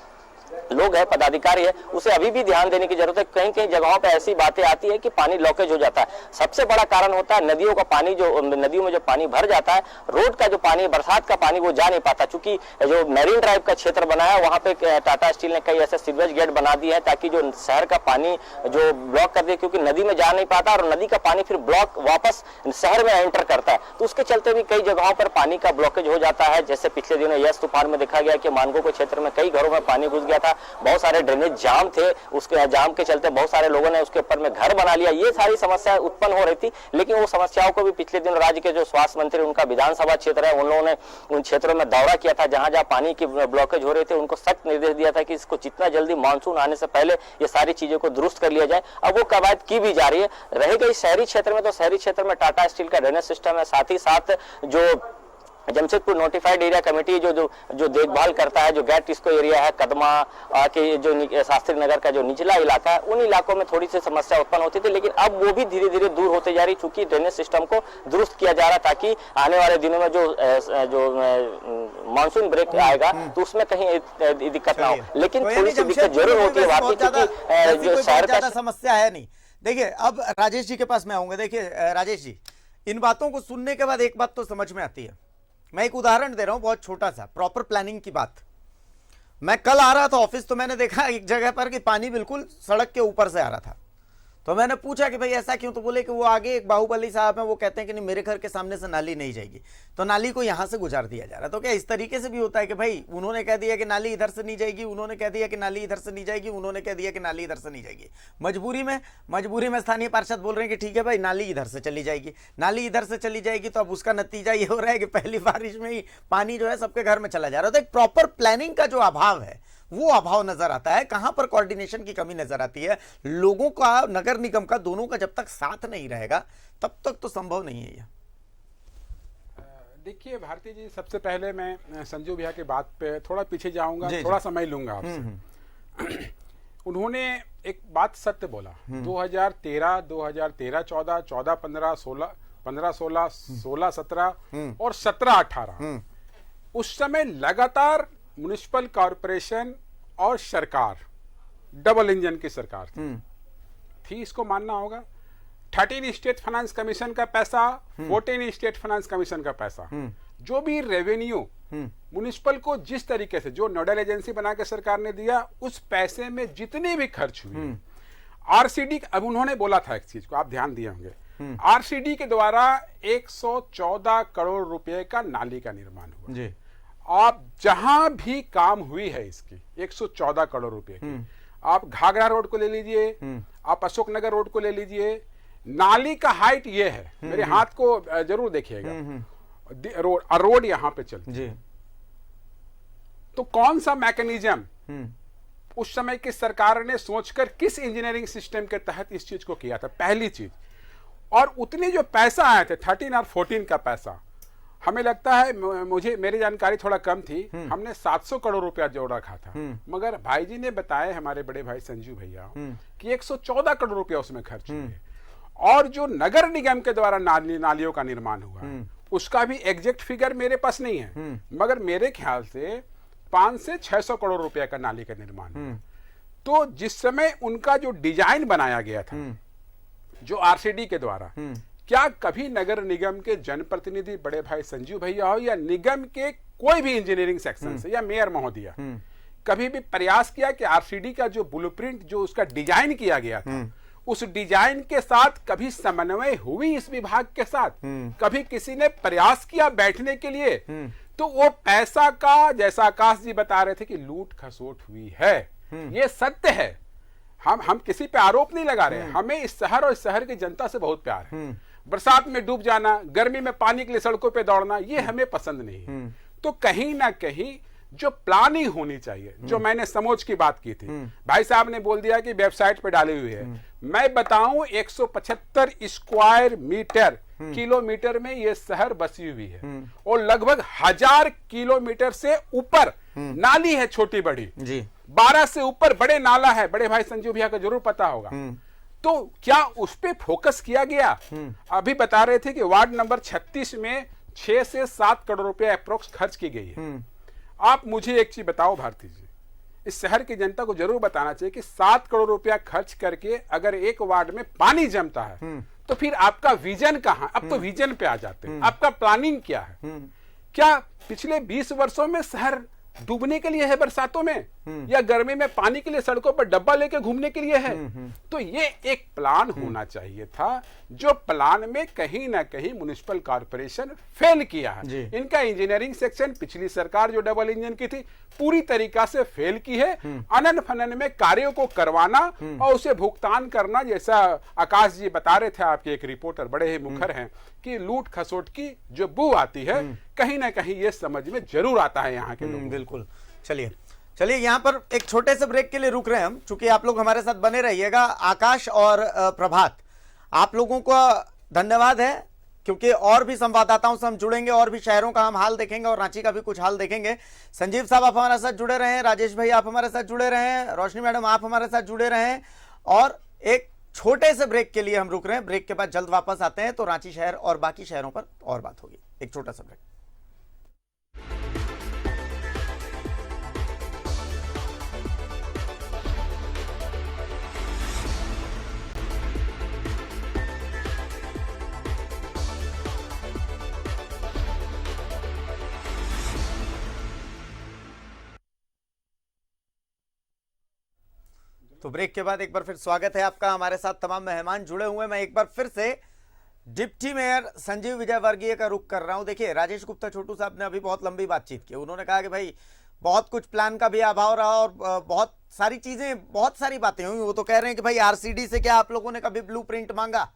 लोग है, पदाधिकारी है, उसे अभी भी ध्यान देने की जरूरत है। कहीं कहीं जगहों पे ऐसी बातें आती है कि पानी लॉकेज हो जाता है। सबसे बड़ा कारण होता है नदियों का पानी, जो नदियों में जो पानी भर जाता है, रोड का जो पानी, बरसात का पानी वो जा नहीं पाता। चूंकि जो मैरीन ड्राइव का क्षेत्र बना है वहां पे टाटा स्टील ने कई ऐसे सीवेज गेट बना दिए हैं ताकि जो शहर का पानी जो ब्लॉक कर दे, क्योंकि नदी में जा नहीं पाता और नदी का पानी फिर ब्लॉक वापस शहर में एंटर करता है, तो उसके चलते भी कई जगहों पर पानी का ब्लॉकेज हो जाता है। जैसे पिछले दिनों यस तूफान में देखा गया कि मानगो के क्षेत्र में कई घरों में पानी घुस गया था, बहुत सारे ड्रेनेज जाम थे, उसके जाम के चलते बहुत सारे लोगों ने उसके ऊपर में घर बना लिया। ये सारी समस्याएं उत्पन्न हो रही थी, लेकिन वो समस्याओं को भी पिछले दिन राज्य के जो स्वास्थ्य मंत्री, उनका विधानसभा क्षेत्र है, उन लोगों ने उन क्षेत्रों में दौरा किया था जहां जहां पानी की ब्लॉकेज हो रहे थे, उनको सख्त निर्देश दिया था कि इसको जितना जल्दी मानसून आने से पहले ये सारी चीजों को दुरुस्त कर लिया जाए। अब वो कवायद की भी जा रही है। रह गई शहरी क्षेत्र में, तो शहरी क्षेत्र में टाटा स्टील का ड्रेनेज सिस्टम है, साथ ही साथ जो जमशेदपुर नोटिफाइड एरिया कमेटी जो देखभाल करता है, जो गेट इसको एरिया है, कदमा के जो शास्त्री नगर का जो निचला इलाका है, उन इलाकों में थोड़ी सी समस्या उत्पन्न होती थी, लेकिन अब वो भी धीरे धीरे दूर होते जा रही, चूंकि ड्रेनेज सिस्टम को दुरुस्त किया जा रहा ताकि आने वाले दिनों में जो मानसून ब्रेक आएगा तो उसमें कहीं दिक्कत ना हो। लेकिन थोड़ी सी दिक्कत जरूर होती है भारतीय, क्योंकि जो शहर का समस्या है नहीं। देखिए अब राजेश जी के पास मैं आऊंगा। देखिए राजेश जी, इन बातों को सुनने के बाद एक बात तो समझ में आती है। मैं एक उदाहरण दे रहा हूं, बहुत छोटा सा, प्रॉपर प्लानिंग की बात। मैं कल आ रहा था ऑफिस, तो मैंने देखा एक जगह पर कि पानी बिल्कुल सड़क के ऊपर से आ रहा था। तो मैंने पूछा कि भाई ऐसा क्यों, तो बोले कि वो आगे एक बाहुबली साहब है, वो कहते हैं कि नहीं मेरे घर के सामने से नाली नहीं जाएगी, तो नाली को यहां से गुजार दिया जा रहा है। तो क्या इस तरीके से भी होता है कि भाई उन्होंने कह दिया कि नाली इधर से नहीं जाएगी, उन्होंने कह दिया कि नाली इधर से नहीं जाएगी, उन्होंने कह दिया कि नाली इधर से नहीं जाएगी, मजबूरी में स्थानीय पार्षद बोल रहे हैं कि ठीक है भाई नाली इधर से चली जाएगी, नाली इधर से चली जाएगी। तो अब उसका नतीजा ये हो रहा है कि पहली बारिश में ही पानी जो है सबके घर में चला जा रहा है। तो एक प्रॉपर प्लानिंग का जो अभाव है वो अभाव नजर आता है। कहां पर कोऑर्डिनेशन की कमी नजर आती है, लोगों का, नगर निगम का, दोनों का जब तक साथ नहीं रहेगा तब तक तो संभव नहीं है यह। देखिए भारती जी, सबसे पहले मैं संजू भैया की बात पे थोड़ा पीछे जाऊंगा, थोड़ा समय लूंगा आपसे। उन्होंने एक बात सत्य बोला, 2013, 14, 14-15, 16, 16-17 और 17-18 उस समय लगातार म्युनिसिपल कॉरपोरेशन और सरकार डबल इंजन की सरकार थी, इसको मानना होगा। 13 स्टेट फाइनेंस कमीशन का पैसा, 14 स्टेट फाइनेंस कमीशन का पैसा, जो भी रेवेन्यू म्युनिसिपल को जिस तरीके से जो नोडल एजेंसी बना के सरकार ने दिया, उस पैसे में जितने भी खर्च हुए, आरसीडी, अब उन्होंने बोला था एक चीज को आप ध्यान दिए होंगे, आरसीडी के द्वारा 114 करोड़ रुपए का नाली का निर्माण हुआ जी। आप जहां भी काम हुई है इसकी 114 करोड़ रुपए की, आप घाघरा रोड को ले लीजिए, आप अशोक नगर रोड को ले लीजिए, नाली का हाइट ये है, मेरे हाथ को जरूर देखिएगा, रोड यहां पे चलती है। तो कौन सा मैकेनिज्म उस समय की सरकार ने सोचकर किस इंजीनियरिंग सिस्टम के तहत इस चीज को किया था, पहली चीज। और उतने जो पैसा आए थे 13 और 14 का पैसा, हमें लगता है, मेरी जानकारी थोड़ा कम थी, हमने 700 करोड़ रुपया जोड़ रखा था, मगर भाई जी ने बताया, हमारे बड़े भाई संजू भैया, कि 114 करोड़ रुपया उसमें खर्च हुए। और जो नगर निगम के द्वारा नालियों का निर्माण हुआ, उसका भी एग्जैक्ट फिगर मेरे पास नहीं है, मगर मेरे ख्याल से 500 से 600 करोड़ रुपया का नाली का निर्माण हुआ। तो जिस समय उनका जो डिजाइन बनाया गया था, जो आरसीडी के द्वारा, क्या कभी नगर निगम के जनप्रतिनिधि बड़े भाई संजीव भैया हो या निगम के कोई भी इंजीनियरिंग सेक्शन से या मेयर महोदया कभी भी प्रयास किया कि आरसीडी का जो ब्लूप्रिंट, जो उसका डिजाइन किया गया था, उस डिजाइन के साथ कभी समन्वय हुई इस विभाग के साथ? कभी किसी ने प्रयास किया बैठने के लिए? तो वो पैसा का, जैसा आकाश जी बता रहे थे कि लूट खसोट हुई है, ये सत्य है। हम किसी पे आरोप नहीं लगा रहे, हमें इस शहर और इस शहर की जनता से बहुत प्यार है, बरसात में डूब जाना, गर्मी में पानी के लिए सड़कों पे दौड़ना, ये हमें पसंद नहीं है। तो कहीं ना कहीं जो प्लानिंग होनी चाहिए, जो मैंने समोच की बात की थी, भाई साहब ने बोल दिया कि वेबसाइट पे डाली हुई है। मैं बताऊं 175 स्क्वायर मीटर किलोमीटर में ये शहर बसी हुई है और लगभग 1000 किलोमीटर से ऊपर नाली है, छोटी बड़ी जी, 12 से ऊपर बड़े नाला है। बड़े भाई संजीव भैया को जरूर पता होगा। तो क्या उस पे फोकस किया गया? अभी बता रहे थे कि वार्ड नंबर 36 में 6 से 7 करोड़ रुपए अप्रोक्स खर्च की गई है। आप मुझे एक चीज बताओ भारती जी, इस शहर की जनता को जरूर बताना चाहिए कि 7 करोड़ रुपया खर्च करके अगर एक वार्ड में पानी जमता है तो फिर आपका विजन कहां? अब तो विजन पे आ जाते हैं। आपका प्लानिंग क्या है? क्या पिछले 20 वर्षों में शहर डूबने के लिए है बरसातों में, या गर्मी में पानी के लिए सड़कों पर डब्बा लेके घूमने के लिए है? तो ये एक प्लान होना चाहिए था, जो प्लान में कहीं ना कहीं म्युनिसिपल कॉर्पोरेशन फेल किया है। इनका इंजीनियरिंग सेक्शन पिछली सरकार जो डबल इंजन की थी पूरी तरीका से फेल की है। अनन फनन में कार्यों को करवाना और उसे भुगतान करना, जैसा आकाश जी बता रहे थे, आपके एक रिपोर्टर बड़े ही मुखर हैं, कि लूट खसोट की जो बू आती है कहीं ना कहीं ये समझ में जरूर आता है यहाँ के लोग। बिल्कुल। चलिए यहाँ पर एक छोटे से ब्रेक के लिए रुक रहे हैं हम, चूंकि आप लोग हमारे साथ बने रहिएगा। आकाश और प्रभात, आप लोगों को धन्यवाद है, क्योंकि और भी संवाददाताओं से हम जुड़ेंगे और भी शहरों का हम हाल देखेंगे और रांची का भी कुछ हाल देखेंगे। संजीव साहब आप हमारे साथ जुड़े रहे हैं, राजेश भाई आप हमारे साथ जुड़े रहे हैं, रोशनी मैडम आप हमारे साथ जुड़े रहे हैं। और एक छोटे से ब्रेक के लिए हम रुक रहे हैं, ब्रेक के बाद जल्द वापस आते हैं तो रांची शहर और बाकी शहरों पर और बात होगी। एक छोटा सा ब्रेक। तो ब्रेक के बाद एक बार फिर स्वागत है आपका। हमारे साथ तमाम मेहमान जुड़े हुए हैं। मैं एक बार फिर से डिप्टी मेयर संजीव विजयवर्गीय का रुख कर रहा हूं। देखिए, राजेश गुप्ता छोटू साहब ने अभी बहुत लंबी बातचीत की। उन्होंने कहा कि भाई बहुत कुछ प्लान का भी अभाव रहा और बहुत सारी चीजें, बहुत सारी बातें हुई। वो तो कह रहे हैं कि भाई आरसीडी से क्या आप लोगों ने कभी ब्लूप्रिंट मांगा?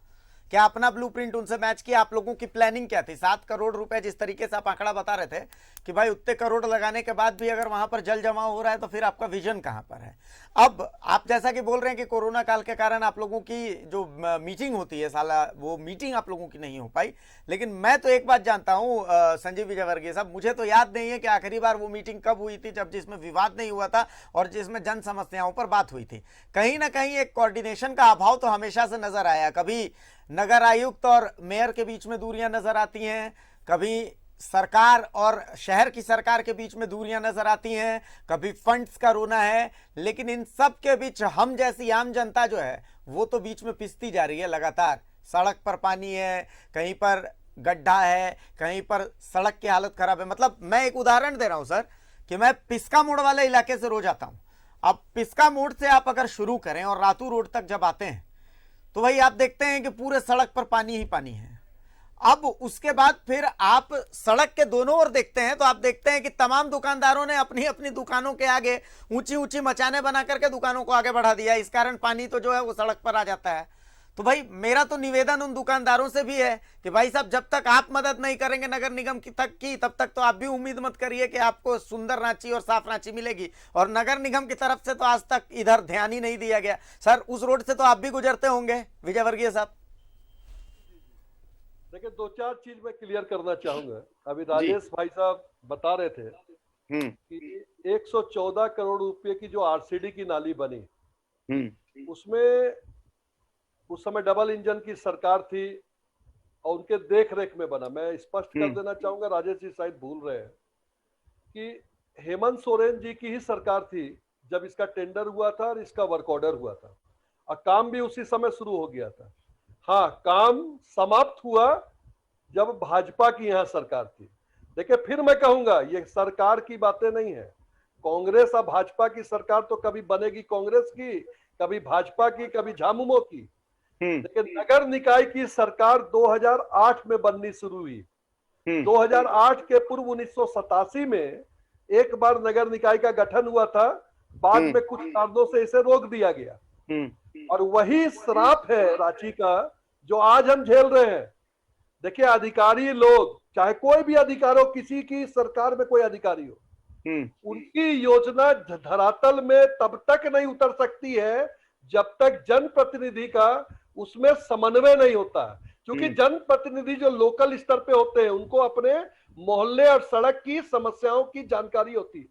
क्या अपना ब्लूप्रिंट उनसे मैच किया? आप लोगों की प्लानिंग क्या थी? 7 करोड़ रुपए जिस तरीके से आप आंकड़ा बता रहे थे कि भाई उतने करोड़ लगाने के बाद भी अगर वहां पर जल जमाव हो रहा है तो फिर आपका विजन कहां पर है? अब आप जैसा कि बोल रहे हैं कि कोरोना काल के कारण आप लोगों की जो मीटिंग होती है साला, वो मीटिंग आप लोगों की नहीं हो पाई। लेकिन मैं तो एक बात जानता हूं संजीव विजयवर्गीय साहब, मुझे तो याद नहीं है कि आखिरी बार वो मीटिंग कब हुई थी जब जिसमें विवाद नहीं हुआ था और जिसमें जन समस्याओं पर बात हुई थी। कहीं ना कहीं एक कोऑर्डिनेशन का अभाव तो हमेशा से नजर आया। कभी नगर आयुक्त और मेयर के बीच में दूरियां नजर आती हैं, कभी सरकार और शहर की सरकार के बीच में दूरियां नजर आती हैं, कभी फंड्स का रोना है। लेकिन इन सब के बीच हम जैसी आम जनता जो है वो तो बीच में पिसती जा रही है लगातार। सड़क पर पानी है, कहीं पर गड्ढा है, कहीं पर सड़क की हालत खराब है। मतलब मैं एक उदाहरण दे रहा हूं सर, कि मैं पिस्का मोड़ वाले इलाके से रोज आता हूं। अब पिस्का मोड़ से आप अगर शुरू करें और रातू रोड तक जब आते हैं तो भाई आप देखते हैं कि पूरे सड़क पर पानी ही पानी है। अब उसके बाद फिर आप सड़क के दोनों ओर देखते हैं तो आप देखते हैं कि तमाम दुकानदारों ने अपनी अपनी दुकानों के आगे ऊंची ऊंची मचाने बना करके दुकानों को आगे बढ़ा दिया। इस कारण पानी तो जो है वो सड़क पर आ जाता है। तो भाई मेरा तो निवेदन उन दुकानदारों से भी है कि भाई साहब, जब तक आप मदद नहीं करेंगे नगर निगम की तब तक तो आप भी उम्मीद मत करिए कि आपको सुंदर रांची और साफ रांची मिलेगी। और नगर निगम की तरफ से तो आज तक इधर ध्यान ही नहीं दिया गया। सर, उस रोड से तो आप भी गुजरते होंगे विजयवर्गीय साहब। देखिए, 2-4 चीज मैं क्लियर करना चाहूंगा। अभी राजेश भाई साहब बता रहे थे कि 114 करोड़ रुपए की जो आरसीडी की नाली बनी, उसमें उस समय डबल इंजन की सरकार थी और उनके देख रेख में बना। मैं स्पष्ट कर देना चाहूंगा, राजेश जी शायद भूल रहे हैं कि हेमंत सोरेन जी की ही सरकार थी जब इसका टेंडर हुआ था और इसका वर्क ऑर्डर हुआ था और काम भी उसी समय शुरू हो गया था। हाँ, काम समाप्त हुआ जब भाजपा की यहाँ सरकार थी। देखिए, फिर मैं कहूंगा, ये सरकार की बातें नहीं है। कांग्रेस और भाजपा की सरकार तो कभी बनेगी कांग्रेस की, कभी भाजपा की, कभी झामुमो की। लेकिन नगर निकाय की सरकार 2008 में बननी शुरू हुई। 2008 के पूर्व 1987 में एक बार नगर निकाय का गठन हुआ था, बाद में कुछ कारणों से इसे रोक दिया गया। और वही श्राप है रांची का जो आज हम झेल रहे हैं। देखिए अधिकारी लोग, चाहे कोई भी अधिकारी हो, किसी की सरकार में कोई अधिकारी हो, उनकी योजना धरातल में तब तक नहीं उतर सकती है जब तक जनप्रतिनिधि का उसमें समन्वय नहीं होता है। क्योंकि जनप्रतिनिधि जो लोकल स्तर पे होते हैं उनको अपने मोहल्ले और सड़क की समस्याओं की जानकारी होती है,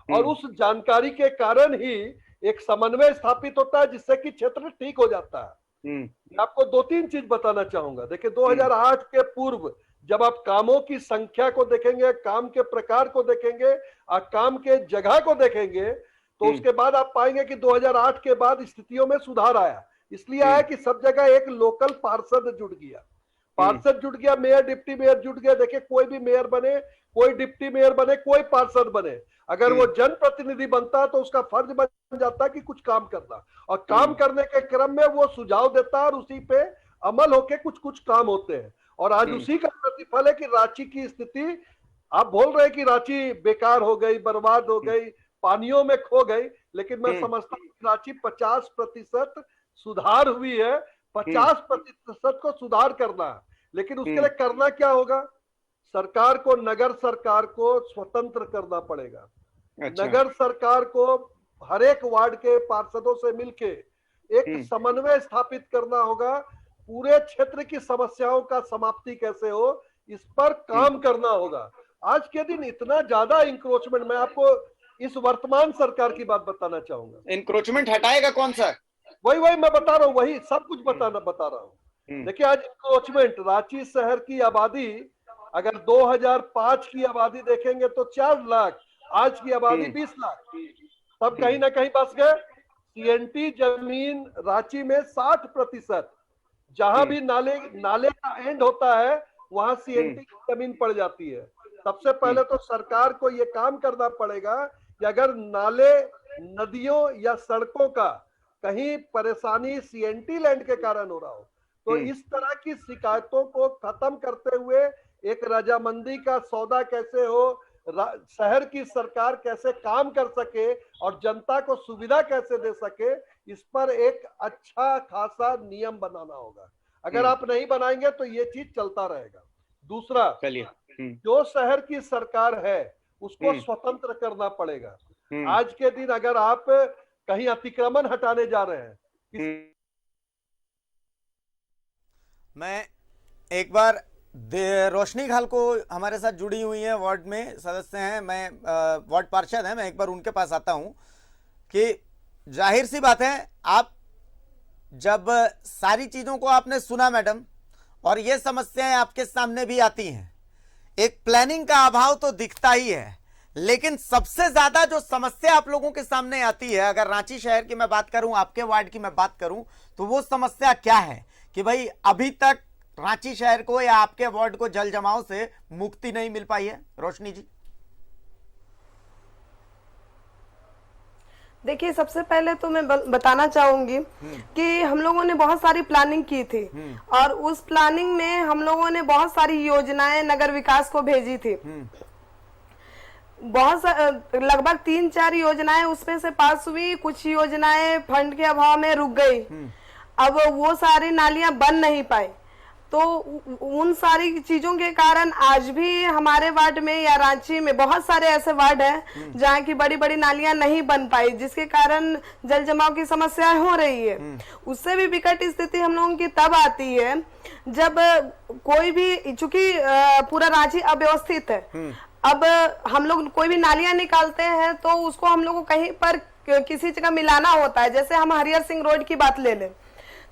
और उस जानकारी के कारण ही एक समन्वय स्थापित होता है जिससे कि क्षेत्र ठीक हो जाता है। मैं आपको 2-3 चीज बताना चाहूंगा। देखिए 2008 के पूर्व जब आप कामों की संख्या को देखेंगे, काम के प्रकार को देखेंगे और काम के जगह को देखेंगे, तो उसके बाद आप पाएंगे कि 2008 के बाद स्थितियों में सुधार आया। इसलिए आया कि सब जगह एक लोकल पार्षद जुड़ गया, मेयर डिप्टी मेयर जुड़ गया। देखिए कोई भी मेयर बने, कोई डिप्टी मेयर बने, कोई पार्षद बने, अगर वो जनप्रतिनिधि बनता है तो उसका फर्ज बन जाता है कि कुछ काम करना, और काम करने के क्रम में वो सुझाव देता है और उसी पे अमल होके कुछ कुछ काम होते हैं। और आज उसी का प्रतिफल है कि रांची की स्थिति, आप बोल रहे हैं कि रांची बेकार हो गई, बर्बाद हो गई, पानियों में खो गई, लेकिन मैं समझता हूँ कि रांची 50% सुधार हुई है। 50% को सुधार करना है, लेकिन उसके लिए करना क्या होगा? सरकार को, नगर सरकार को स्वतंत्र करना पड़ेगा। नगर सरकार को हर एक वार्ड के पार्षदों से मिलके एक समन्वय स्थापित करना होगा। पूरे क्षेत्र की समस्याओं का समाप्ति कैसे हो, इस पर काम करना होगा। आज के दिन इतना ज्यादा इंक्रोचमेंट, मैं आपको इस वर्तमान सरकार की बात बताना चाहूंगा। इंक्रोचमेंट हटाएगा कौन सा? वही मैं बता रहा हूँ, वही सब कुछ बता रहा हूँ। देखिए आज इंक्रोचमेंट, रांची शहर की आबादी अगर 2005 की आबादी देखेंगे तो 4 लाख, आज की आबादी 20 लाख, सब कहीं ना कहीं बस गए। सीएनटी जमीन रांची में 60%, जहां भी नाले का एंड होता है वहां सीएनटी की जमीन पड़ जाती है। सबसे पहले तो सरकार को यह काम करना पड़ेगा कि अगर नाले, नदियों या सड़कों का कहीं परेशानी सीएनटी लैंड के कारण हो रहा हो, तो इस तरह की शिकायतों को खत्म करते हुए एक रजामंदी का सौदा कैसे हो, शहर की सरकार कैसे काम कर सके और जनता को सुविधा कैसे दे सके, इस पर एक अच्छा खासा नियम बनाना होगा। अगर आप नहीं बनाएंगे तो ये चीज चलता रहेगा। दूसरा, जो शहर की सरकार है उसको स्वतंत्र करना पड़ेगा। आज के दिन अगर आप कहीं अतिक्रमण हटाने जा रहे हैं, मैं एक बार रोशनी खाल को हमारे साथ जुड़ी हुई है, वार्ड में सदस्य हैं, मैं वार्ड पार्षद हैं, मैं एक बार उनके पास आता हूं कि जाहिर सी बात है, आप जब सारी चीजों को आपने सुना मैडम, और ये समस्याएं आपके सामने भी आती हैं, एक प्लानिंग का अभाव तो दिखता ही है, लेकिन सबसे ज्यादा जो समस्या आप लोगों के सामने आती है, अगर रांची शहर की मैं बात करूं, आपके वार्ड की मैं बात करूं, तो वो समस्या क्या है कि भाई अभी तक रांची शहर को या आपके वार्ड को जल जमाव से मुक्ति नहीं मिल पाई है? रोशनी जी। देखिए सबसे पहले तो मैं बताना चाहूंगी कि हम लोगों ने बहुत सारी प्लानिंग की थी, और उस प्लानिंग में हम लोगों ने बहुत सारी योजनाएं नगर विकास को भेजी थी। लगभग 3-4 योजनाएं उसमें से पास हुई, कुछ योजनाएं फंड के अभाव में रुक गई। अब वो सारी नालियां बन नहीं पाई, तो उन सारी चीजों के कारण आज भी हमारे वार्ड में या रांची में बहुत सारे ऐसे वार्ड हैं जहाँ की बड़ी बड़ी नालियां नहीं बन पाई, जिसके कारण जल जमाव की समस्याएं हो रही है। उससे भी विकट स्थिति हम लोगों की तब आती है जब कोई भी, चूंकि पूरा रांची अव्यवस्थित है, अब हम लोग कोई भी नालियां निकालते हैं तो उसको हम लोग को कहीं पर किसी जगह मिलाना होता है। जैसे हम हरिहर सिंह रोड की बात ले लें,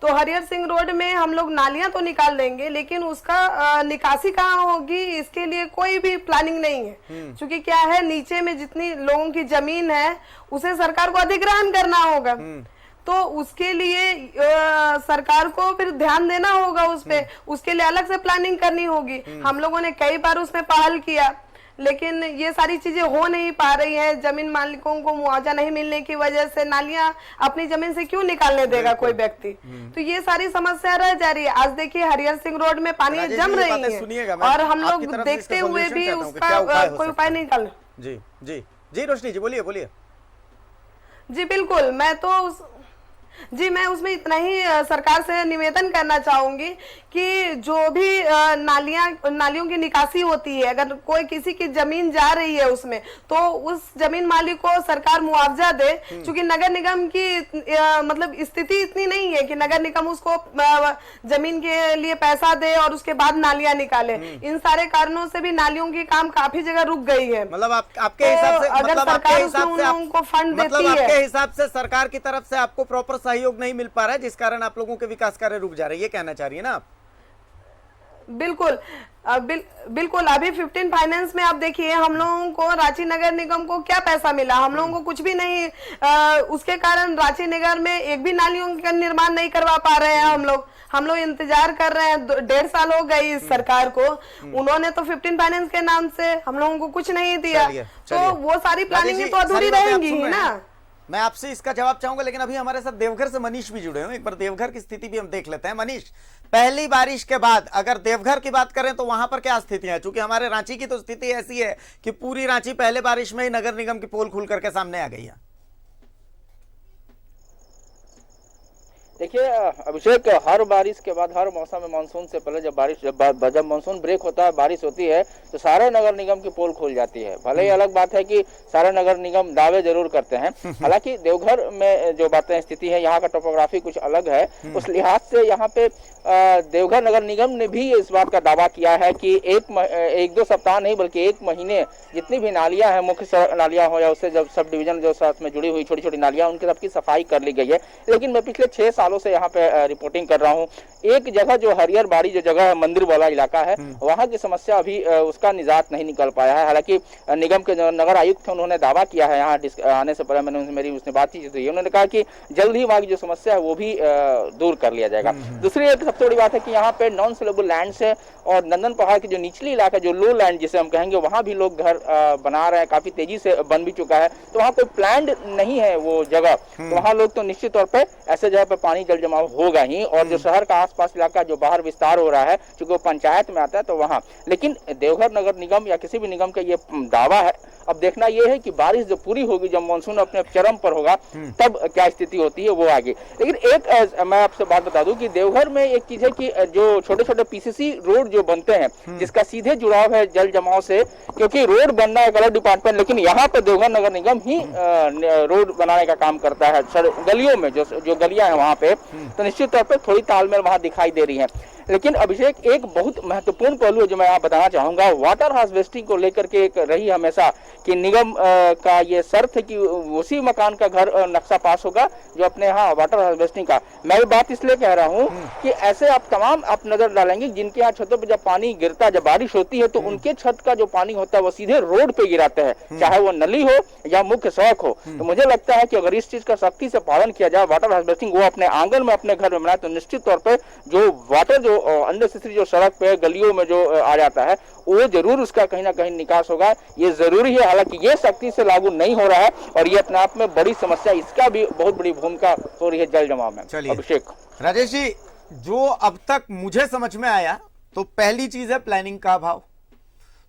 तो हरिहर सिंह रोड में हम लोग नालियां तो निकाल देंगे, लेकिन उसका निकासी कहाँ होगी, इसके लिए कोई भी प्लानिंग नहीं है। क्योंकि क्या है, नीचे में जितनी लोगों की जमीन है उसे सरकार को अधिग्रहण करना होगा, तो उसके लिए सरकार को फिर ध्यान देना होगा उस पे, उसके लिए अलग से प्लानिंग करनी होगी। हम लोगों ने कई बार उसमें पहल किया, लेकिन ये सारी चीजें हो नहीं पा रही है। जमीन मालिकों को मुआवजा नहीं मिलने की वजह से नालियां अपनी जमीन से क्यों निकालने देगा कोई व्यक्ति, तो ये सारी समस्या रह जा रही है। आज देखिए हरिहर सिंह रोड में पानी जम रही है और हम लोग देखते हुए भी उसका कोई उपाय नहीं निकाल। जी रोशनी जी बोलिए। जी बिल्कुल, मैं तो जी, मैं उसमें इतना ही सरकार से निवेदन करना चाहूंगी कि जो भी नालियों की निकासी होती है, अगर कोई किसी की जमीन जा रही है उसमें, तो उस जमीन मालिक को सरकार मुआवजा दे, क्योंकि नगर निगम की मतलब स्थिति इतनी नहीं है कि नगर निगम उसको जमीन के लिए पैसा दे और उसके बाद नालियां निकाले। इन सारे कारणों से भी नालियों की काम काफी जगह रुक गई है। मतलब आपके हिसाब से, अगर सरकार उन लोगों को फंड देती है, आपके हिसाब से सरकार की तरफ से आपको प्रॉपर सहयोग नहीं मिल पा रहा है, जिस कारण आप लोगों के विकास कार्य रुक जा रहे हैं, ये कहना चाह रही है ना आप? बिल्कुल बिल्कुल। अभी 15 फाइनेंस में आप देखिए, हम लोगों को रांची नगर निगम को क्या पैसा मिला, हम लोगों को कुछ भी नहीं। उसके कारण रांची नगर में एक भी नालियों का निर्माण नहीं करवा पा रहे हैं हम लोग इंतजार कर रहे हैं। 1.5 साल हो गई इस सरकार को, उन्होंने तो 15 फाइनेंस के नाम से हम लोगों को कुछ नहीं दिया। तो वो सारी प्लानिंग तो अधूरी रहेंगी ही ना। मैं आपसे इसका जवाब चाहूंगा, लेकिन अभी हमारे साथ देवघर से मनीष भी जुड़े हैं। एक बार देवघर की स्थिति भी हम देख लेते हैं। मनीष, पहली बारिश के बाद अगर देवघर की बात करें तो वहां पर क्या स्थितियां हैं? चूंकि हमारे रांची की तो स्थिति ऐसी है कि पूरी रांची पहले बारिश में ही नगर निगम की पोल खुल करके सामने आ गई है। देखिए अभिषेक, हर बारिश के बाद, हर मौसम में मानसून से पहले जब मानसून ब्रेक होता है, बारिश होती है, तो सारे नगर निगम की पोल खुल जाती है। भले ही अलग बात है कि सारे नगर निगम दावे जरूर करते हैं, हालांकि देवघर में जो बातें स्थिति है, यहाँ का टोपोग्राफी कुछ अलग है। उस लिहाज से यहाँ पे देवघर नगर निगम ने भी इस बात का दावा किया है कि 1-2 सप्ताह नहीं बल्कि 1 महीने जितनी भी नालियां हैं, मुख्य नालियां हो या उससे जब सब डिवीजन जो साथ में जुड़ी हुई छोटी छोटी नालियां, उनकी सबकी सफाई कर ली गई है। लेकिन मैं पिछले 6 सालों से यहाँ पे रिपोर्टिंग कर रहा हूँ। एक जगह जो हरियर बाड़ी जो जगह है, मंदिर वाला इलाका है, वहाँ की समस्या अभी उसका निजात नहीं निकल पाया है। हालांकि निगम के नगर आयुक्त थे, उन्होंने दावा किया है, यहाँ आने से पहले मेरी उसने बातचीत हुई, उन्होंने कहा कि जल्द ही वहाँ की जो समस्या है वो भी दूर कर लिया जाएगा। दूसरी एक सबसे बड़ी बात है कि यहाँ पे नॉन सेलेबल लैंड है और नंदन पहाड़ की जो निचली इलाका, जो लो लैंड जिसे हम कहेंगे, वहाँ भी लोग घर बना रहे हैं, काफी तेजी से बन भी चुका है। तो वहाँ कोई प्लान्ड नहीं है वो जगह, तो वहाँ लोग तो निश्चित तौर पर ऐसे जगह पर पानी जल जमाव होगा ही। और जो शहर का आसपास इलाका जो बाहर विस्तार हो रहा है, क्योंकि वो पंचायत में आता है, तो वहाँ, लेकिन देवघर नगर निगम या किसी भी निगम का ये दावा है। अब देखना यह है कि बारिश जब पूरी होगी, जब मानसून अपने चरम पर होगा, तब क्या स्थिति होती है वो आगे। लेकिन एक मैं आपसे बात बता दूं कि देवघर में एक चीज है कि जो छोटे छोटे पीसीसी रोड जो बनते हैं, जिसका सीधे जुड़ाव है जल जमाव से, क्योंकि रोड बनना एक अलग डिपार्टमेंट, लेकिन यहाँ पे देवघर नगर निगम ही रोड बनाने का काम करता है। गलियों में जो गलियां हैं वहाँ पे, तो निश्चित तौर पर थोड़ी तालमेल वहाँ दिखाई दे रही है। लेकिन अभिषेक, एक बहुत महत्वपूर्ण पहलू है जो मैं यहाँ बताना चाहूंगा, वाटर हार्वेस्टिंग को लेकर के एक रही हमेशा कि निगम का ये शर्त है कि उसी मकान का घर नक्शा पास होगा जो अपने यहाँ वाटर हार्वेस्टिंग का। मैं ये बात इसलिए कह रहा हूँ कि ऐसे आप नजर डालेंगे जिनके यहाँ छतों पर जब पानी गिरता है, जब बारिश होती है, तो उनके छत का जो पानी होता है वो सीधे रोड पे गिराते हैं, चाहे वो नली हो या मुख्य सड़क हो। तो मुझे लगता है कि अगर इस चीज का सख्ती से पालन किया जाए, वाटर हार्वेस्टिंग वो अपने आंगन में अपने घर में बनाए, तो निश्चित तौर पर जो वाटर जो अननेसेसरी जो सड़क पे गलियों में जो आ जाता है, वो जरूर उसका कहीं ना कहीं निकास होगा। ये जरूरी है। हालांकि ये सख्ती से लागू नहीं हो रहा है और ये अपने आप में बड़ी समस्या, इसका भी बहुत बड़ी भूमिका हो रही है जल जमाव में। अभिषेक, राजेश जी, जो अब तक मुझे समझ में आया, तो पहली चीज है प्लानिंग का अभाव।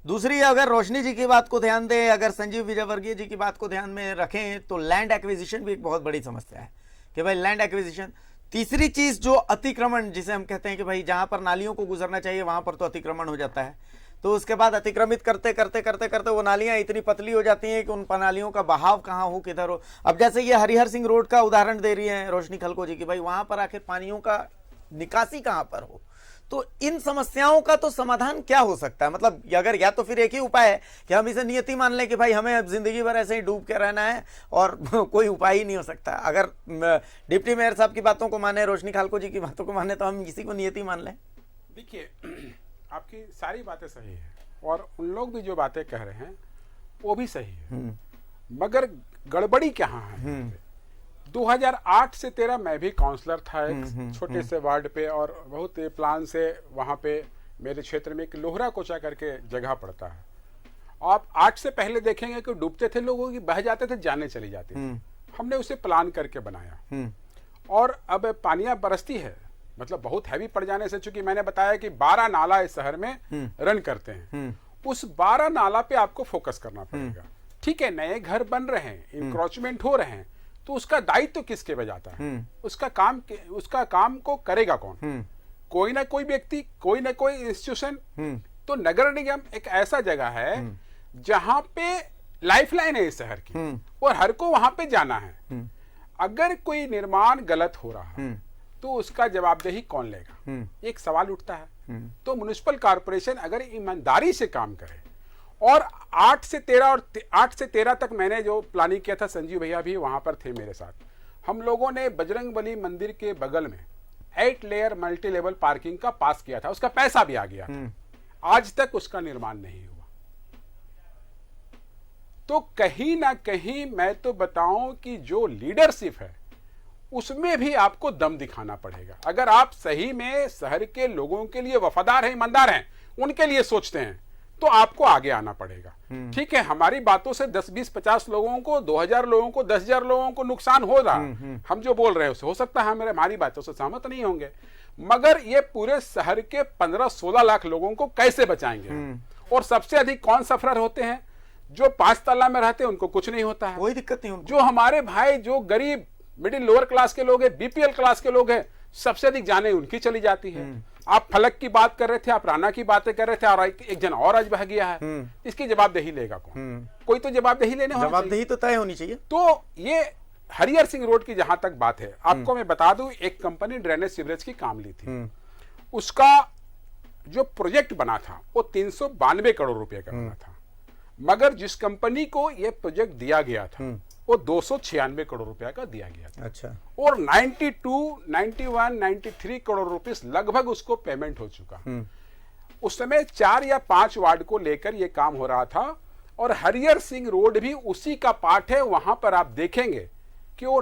दूसरी, अगर रोशनी जी की बात को ध्यान दें, अगर संजीव विजयवर्गीय जी की बात को ध्यान में रखें, तो लैंड एक्विजिशन भी एक बहुत बड़ी समस्या है कि भाई लैंड एक्विजिशन। तीसरी चीज जो अतिक्रमण, जिसे हम कहते हैं कि भाई जहां पर नालियों को गुजरना चाहिए वहां पर तो अतिक्रमण हो जाता है, तो उसके बाद अतिक्रमित करते करते करते करते वो नालियां इतनी पतली हो जाती हैं कि उन नालियों का बहाव कहाँ हो, किधर हो। अब जैसे ये हरिहर सिंह रोड का उदाहरण दे रही है रोशनी खलको जी की, भाई वहां पर आखिर पानियों का निकासी कहाँ पर हो। तो इन समस्याओं का तो समाधान क्या हो सकता है? मतलब अगर या तो फिर एक ही उपाय है कि हम इसे नियति मान लें कि भाई हमें अब जिंदगी भर ऐसे ही डूब के रहना है और कोई उपाय ही नहीं हो सकता। अगर डिप्टी मेयर साहब की बातों को माने, रोशनी खालको जी की बातों को माने, तो हम इसी को नियति मान लें। देखिए, आपकी सारी बातें सही है और उन लोग भी जो बातें कह रहे हैं वो भी सही है, मगर गड़बड़ी कहाँ है? 2008 से 13 मैं भी काउंसलर था एक छोटे से वार्ड पे, और बहुत प्लान से वहाँ पे मेरे क्षेत्र में एक लोहरा कोचा करके जगह पड़ता है। आप 8 से पहले देखेंगे कि डूबते थे लोगों की, बह जाते थे, जाने चली जाती थी। हमने उसे प्लान करके बनाया और अब पानियां बरसती है, मतलब बहुत हैवी पड़ जाने से, चूंकि मैंने बताया कि 12 नाला इस शहर में रन करते हैं, उस 12 नाला पे आपको फोकस करना पड़ेगा। ठीक है, नए घर बन रहे हैं, इंक्रोचमेंट हो रहे हैं, तो उसका दायित्व तो किसके पे जाता है? उसका काम को करेगा कौन? कोई ना कोई व्यक्ति, कोई ना कोई इंस्टीट्यूशन। तो नगर निगम एक ऐसा जगह है जहां पे लाइफलाइन है इस शहर की, और हर को वहां पे जाना है। अगर कोई निर्माण गलत हो रहा है तो उसका जवाबदेही कौन लेगा? एक सवाल उठता है। तो म्युनिसिपल कॉर्पोरेशन अगर ईमानदारी से काम करे, और 8 से 13 तक मैंने जो प्लानिंग किया था, संजीव भैया भी वहां पर थे मेरे साथ, हम लोगों ने बजरंगबली मंदिर के बगल में 8 लेयर मल्टी लेवल पार्किंग का पास किया था। उसका पैसा भी आ गया था, आज तक उसका निर्माण नहीं हुआ। तो कहीं ना कहीं मैं तो बताऊं कि जो लीडरशिप है उसमें भी आपको दम दिखाना पड़ेगा। अगर आप सही में शहर के लोगों के लिए वफादार हैं, ईमानदार हैं, उनके लिए सोचते हैं, तो आपको आगे आना पड़ेगा। ठीक है, हमारी बातों से 10, 20, 50 लोगों को, 2000 लोगों को, 10,000 लोगों को नुकसान हो रहा। हम जो बोल रहे हैं हो सकता है हमारी बातों से सहमत नहीं होंगे, मगर ये पूरे शहर के 15-16 लाख लोगों को कैसे बचाएंगे? और सबसे अधिक कौन सफर होते हैं? जो 5 तल्ला में रहते हैं, उनको कुछ नहीं होता है, कोई दिक्कत नहीं होती। जो हमारे भाई जो गरीब मिडिल लोअर क्लास के लोग हैं, बीपीएल क्लास के लोग हैं, सबसे अधिक जाने उनकी चली जाती है। आप फलक की बात कर रहे थे, आप राना की बातें कर रहे थे, और एक जन और आज बह गया है। इसकी जवाबदेही लेगा कौन? कोई तो जवाबदेही लेने होना चाहिए। जवाबदेही तो तय होनी चाहिए। तो ये हरिहर सिंह रोड की जहां तक बात है, आपको मैं बता दूं, एक कंपनी ड्रेनेज सीवरेज की काम ली थी। उसका जो प्रोजेक्ट बना था वो 392 करोड़ रुपए का बना था, मगर जिस कंपनी को यह प्रोजेक्ट दिया गया था वो 296 करोड़ रुपया का दिया गया था। अच्छा। और 92, 91, 93 करोड़ रुपीस लगभग उसको पेमेंट हो चुका। उस समय 4 या 5 वार्ड को लेकर यह काम हो रहा था, और हरिहर सिंह रोड भी उसी का पार्ट है। वहां पर आप देखेंगे कि वो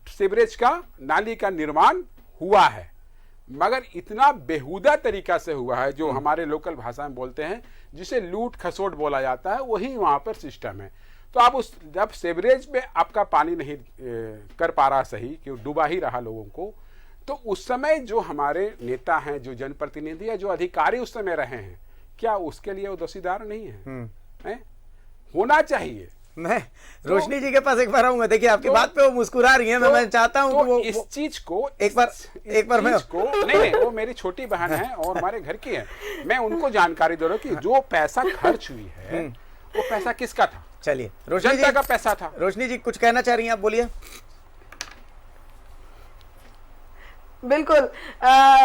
सीवरेज का, नाली का निर्माण हुआ है, मगर इतना बेहुदा तरीका से हुआ है, जो हमारे लोकल भाषा में बोलते हैं, जिसे लूट खसोट बोला जाता है, वही वहां पर सिस्टम है। तो आप जब सीवरेज में आपका पानी नहीं कर पा रहा सही, कि डूबा ही रहा लोगों को, तो उस समय जो हमारे नेता हैं, जो जनप्रतिनिधि है, जो अधिकारी उस समय रहे हैं, क्या उसके लिए वो दोषीदार नहीं है? होना चाहिए। मैं रोशनी जी के पास एक बार आऊंगा। देखिए आपकी बात पे वो मुस्कुरा रही हैं, मैं चाहता हूं कि वो इस चीज को एक बार मैं नहीं, वो मेरी छोटी बहन है और हमारे घर की है, मैं उनको जानकारी दे रहा हूं कि जो पैसा खर्च हुई है वो पैसा किसका था? चलिए रोशनी जी, का पैसा था। रोशनी जी कुछ कहना चाह रही हैं, आप बोलिए। बिल्कुल,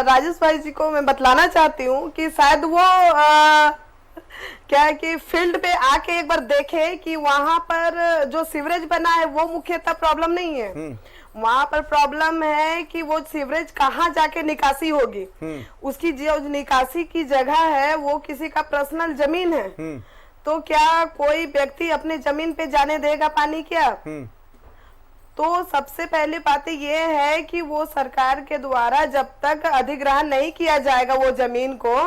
राजेश भाई जी को मैं बतलाना चाहती हूँ कि शायद वो क्या है कि फील्ड पे आके एक बार देखे कि वहां पर जो सीवरेज बना है वो मुख्यतः प्रॉब्लम नहीं है। वहां पर प्रॉब्लम है कि वो सीवरेज कहाँ जाके निकासी होगी। उसकी जो निकासी की जगह है वो किसी का पर्सनल जमीन है, तो क्या कोई व्यक्ति अपने जमीन पे जाने देगा पानी क्या? तो सबसे पहली बात ये है कि वो सरकार के द्वारा जब तक अधिग्रहण नहीं किया जाएगा वो जमीन को,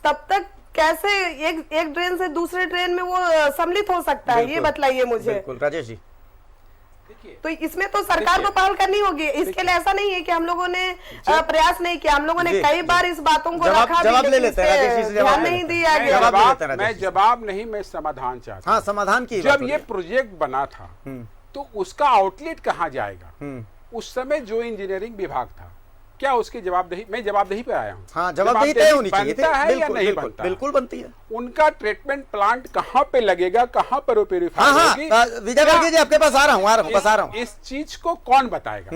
तब तक कैसे एक ड्रेन से दूसरे ड्रेन में वो सम्मिलित हो सकता है, ये बतलाइए मुझे। बिल्कुल राजेश जी। तो इसमें तो सरकार को पहल करनी होगी। इसके लिए ऐसा नहीं है कि हम लोगों ने प्रयास नहीं किया, हम लोगों ने कई बार इस बातों को रखा, जवाब ले लेते हैं, ध्यान नहीं दिया गया। मैं जवाब नहीं, मैं समाधान चाहता हूं। हाँ, समाधान की जब ये प्रोजेक्ट बना था तो उसका आउटलेट कहाँ जाएगा? उस समय जो इंजीनियरिंग विभाग था, क्या उसकी जवाबदेही? मैं जवाबदेही पे आया हूँ। हाँ, जवाबदेही तय होनी चाहिए। बनता है या नहीं बनता? बिल्कुल बनती है। उनका ट्रीटमेंट प्लांट कहाँ पे लगेगा, कहाँ पर प्यूरिफाई होगी? विजय वर्गीय जी आपके पास आ रहा हूँ, इस चीज को कौन बताएगा?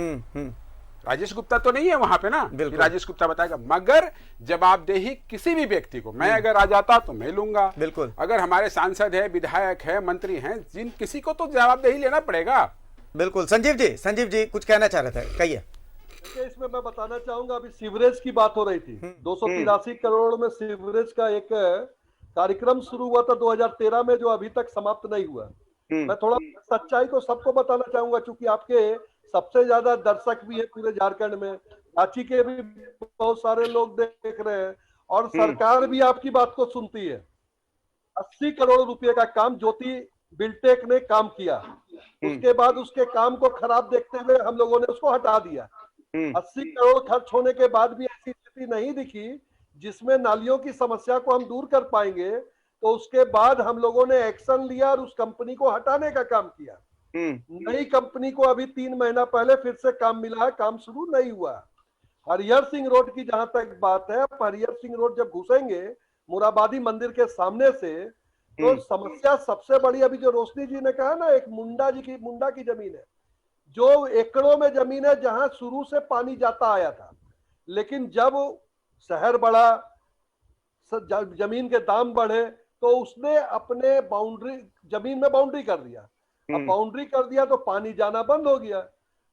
राजेश गुप्ता तो नहीं है वहां पे ना, राजेश गुप्ता बताएगा, मगर जवाबदेही किसी भी व्यक्ति को, मैं अगर आ जाता तो मैं लूंगा। बिल्कुल। अगर हमारे सांसद है, विधायक है, मंत्री हैं, जिन किसी को तो जवाबदेही लेना पड़ेगा। बिल्कुल। संजीव जी कुछ कहना चाह रहे थे, कहिए। इसमें मैं बताना चाहूंगा, अभी सीवरेज की बात हो रही थी। 283 करोड़ में सीवरेज का एक कार्यक्रम शुरू हुआ था 2013 में, जो अभी तक समाप्त नहीं हुआ। मैं थोड़ा सच्चाई को सबको बताना चाहूंगा, क्योंकि आपके सबसे ज्यादा दर्शक भी है पूरे झारखंड में, रांची के भी बहुत सारे लोग देख रहे हैं, और सरकार भी आपकी बात को सुनती है। 80 करोड़ रुपए का काम ज्योति बिल्टेक ने काम किया, उसके बाद उसके काम को खराब देखते हुए हम लोगों ने उसको हटा दिया। 80 करोड़ खर्च होने के बाद भी ऐसी स्थिति नहीं दिखी जिसमें नालियों की समस्या को हम दूर कर पाएंगे, तो उसके बाद हम लोगों ने एक्शन लिया और उस कंपनी को हटाने का काम किया। नई कंपनी को अभी 3 महीना पहले फिर से काम मिला है, काम शुरू नहीं हुआ। हरिहर सिंह रोड की जहां तक बात है, हरिहर सिंह रोड जब घुसेंगे मुराबादी मंदिर के सामने से, तो समस्या सबसे बड़ी अभी जो रोशनी जी ने कहा ना, एक मुंडा की जमीन है, जो एकड़ों में जमीन है, जहां शुरू से पानी जाता आया था, लेकिन जब शहर बढ़ा, जमीन के दाम बढ़े, तो उसने अपने जमीन में बाउंड्री कर दिया। अब बाउंड्री कर दिया तो पानी जाना बंद हो गया।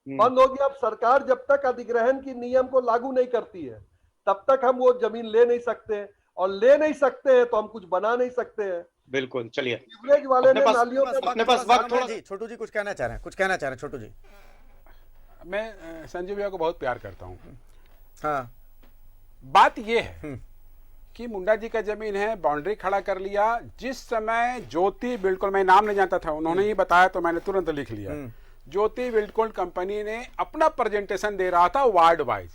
अब सरकार जब तक अधिग्रहण की नियम को लागू नहीं करती है, तब तक हम वो जमीन ले नहीं सकते, और ले नहीं सकते हैं तो हम कुछ बना नहीं सकते हैं। बिल्कुल, चलिए सीवरेज वाले ने नालियों में अपने पास वक्त थोड़ा। छोटू जी कुछ कहना चाह रहे हैं, छोटू जी। मैं संजू भैया को बहुत प्यार करता हूँ। हाँ, बात ये है कि मुंडा जी का जमीन है, बाउंड्री खड़ा कर लिया। जिस समय ज्योति बिल्डकॉन, मैं नाम नहीं जानता था, उन्होंने ही बताया तो मैंने तुरंत लिख लिया। ज्योति बिल्डकॉन कंपनी ने अपना प्रेजेंटेशन दे रहा था वार्ड वाइज।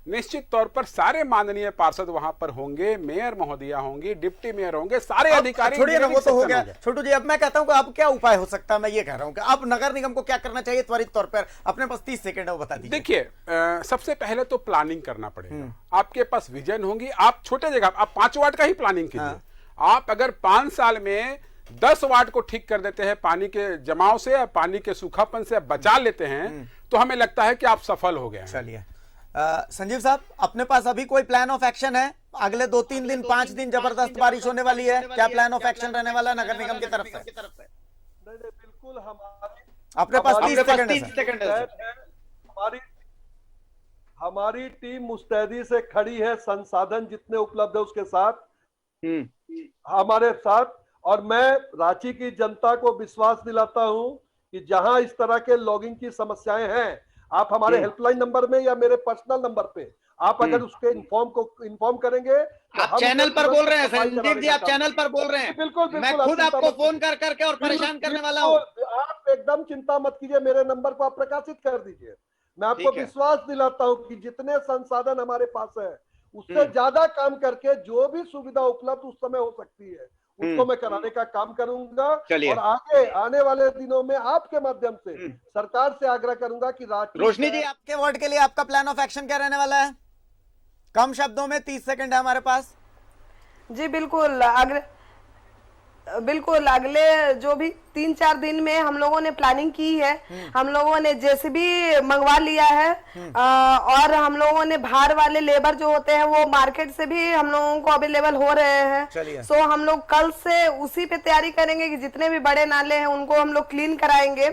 निश्चित तौर पर सारे माननीय पार्षद वहां पर होंगे, मेयर महोदया होंगी, डिप्टी मेयर होंगे, सारे अधिकारी। छोड़िए ना, वो तो हो गया छोटू जी। अब मैं कहता हूं कि अब क्या उपाय हो सकता है, मैं ये कह रहा हूं कि अब नगर निगम को क्या करना चाहिए त्वरित तौर पर? अपने पास 30 सेकंड है, वो बता दीजिए। देखिए, सबसे पहले तो प्लानिंग करना पड़ेगा। आपके पास विजन होंगी, आप छोटे जगह, आप 5 वार्ड का ही प्लानिंग कीजिए। आप अगर 5 साल में 10 वार्ड को ठीक कर देते हैं, पानी के जमाव से या पानी के सूखापन से बचा लेते हैं, तो हमें लगता है कि आप सफल हो गए। चलिए संजीव साहब, अपने पास अभी कोई प्लान ऑफ एक्शन है? अगले 2-3 दिन 5 दिन जबरदस्त बारिश होने वाली है, क्या प्लान ऑफ एक्शन रहने वाला नगर निगम की तरफ से? बिल्कुल, अपने पास 30 सेकंड है। हमारी टीम मुस्तैदी से खड़ी है, संसाधन जितने उपलब्ध है उसके साथ, हमारे साथ। और मैं रांची की जनता को विश्वास दिलाता हूं कि जहां इस तरह के लॉगिंग की समस्याएं हैं, आप हमारे हेल्पलाइन नंबर में या मेरे पर्सनल नंबर पे आप अगर उसके इन्फॉर्म करेंगे तो आप चैनल पर बोल रहे हैं संजीव जी, आप चैनल पर बोल रहे हैं। बिल्कुल, मैं खुद आपको फोन कर करके और परेशान करने वाला हूँ। आप एकदम चिंता मत कीजिए, मेरे नंबर को आप प्रकाशित कर दीजिए। मैं आपको विश्वास दिलाता हूँ कि जितने संसाधन हमारे पास है, उससे ज्यादा काम करके जो भी सुविधा उपलब्ध उस समय हो सकती है, उसको मैं कराने का काम करूंगा। और आगे आने वाले दिनों में आपके माध्यम से सरकार से आग्रह करूंगा कि रोशनी जी, आपके वार्ड के लिए आपका प्लान ऑफ एक्शन क्या रहने वाला है? कम शब्दों में, 30 सेकंड है हमारे पास। जी बिल्कुल, अगले जो भी 3-4 दिन में हम लोगों ने प्लानिंग की है। हम लोगों ने जेसीबी मंगवा लिया है, और हम लोगों ने बाहर वाले लेबर जो होते हैं वो मार्केट से भी हम लोगों को अवेलेबल हो रहे हैं। सो हम लोग कल से उसी पे तैयारी करेंगे कि जितने भी बड़े नाले हैं उनको हम लोग क्लीन कराएंगे।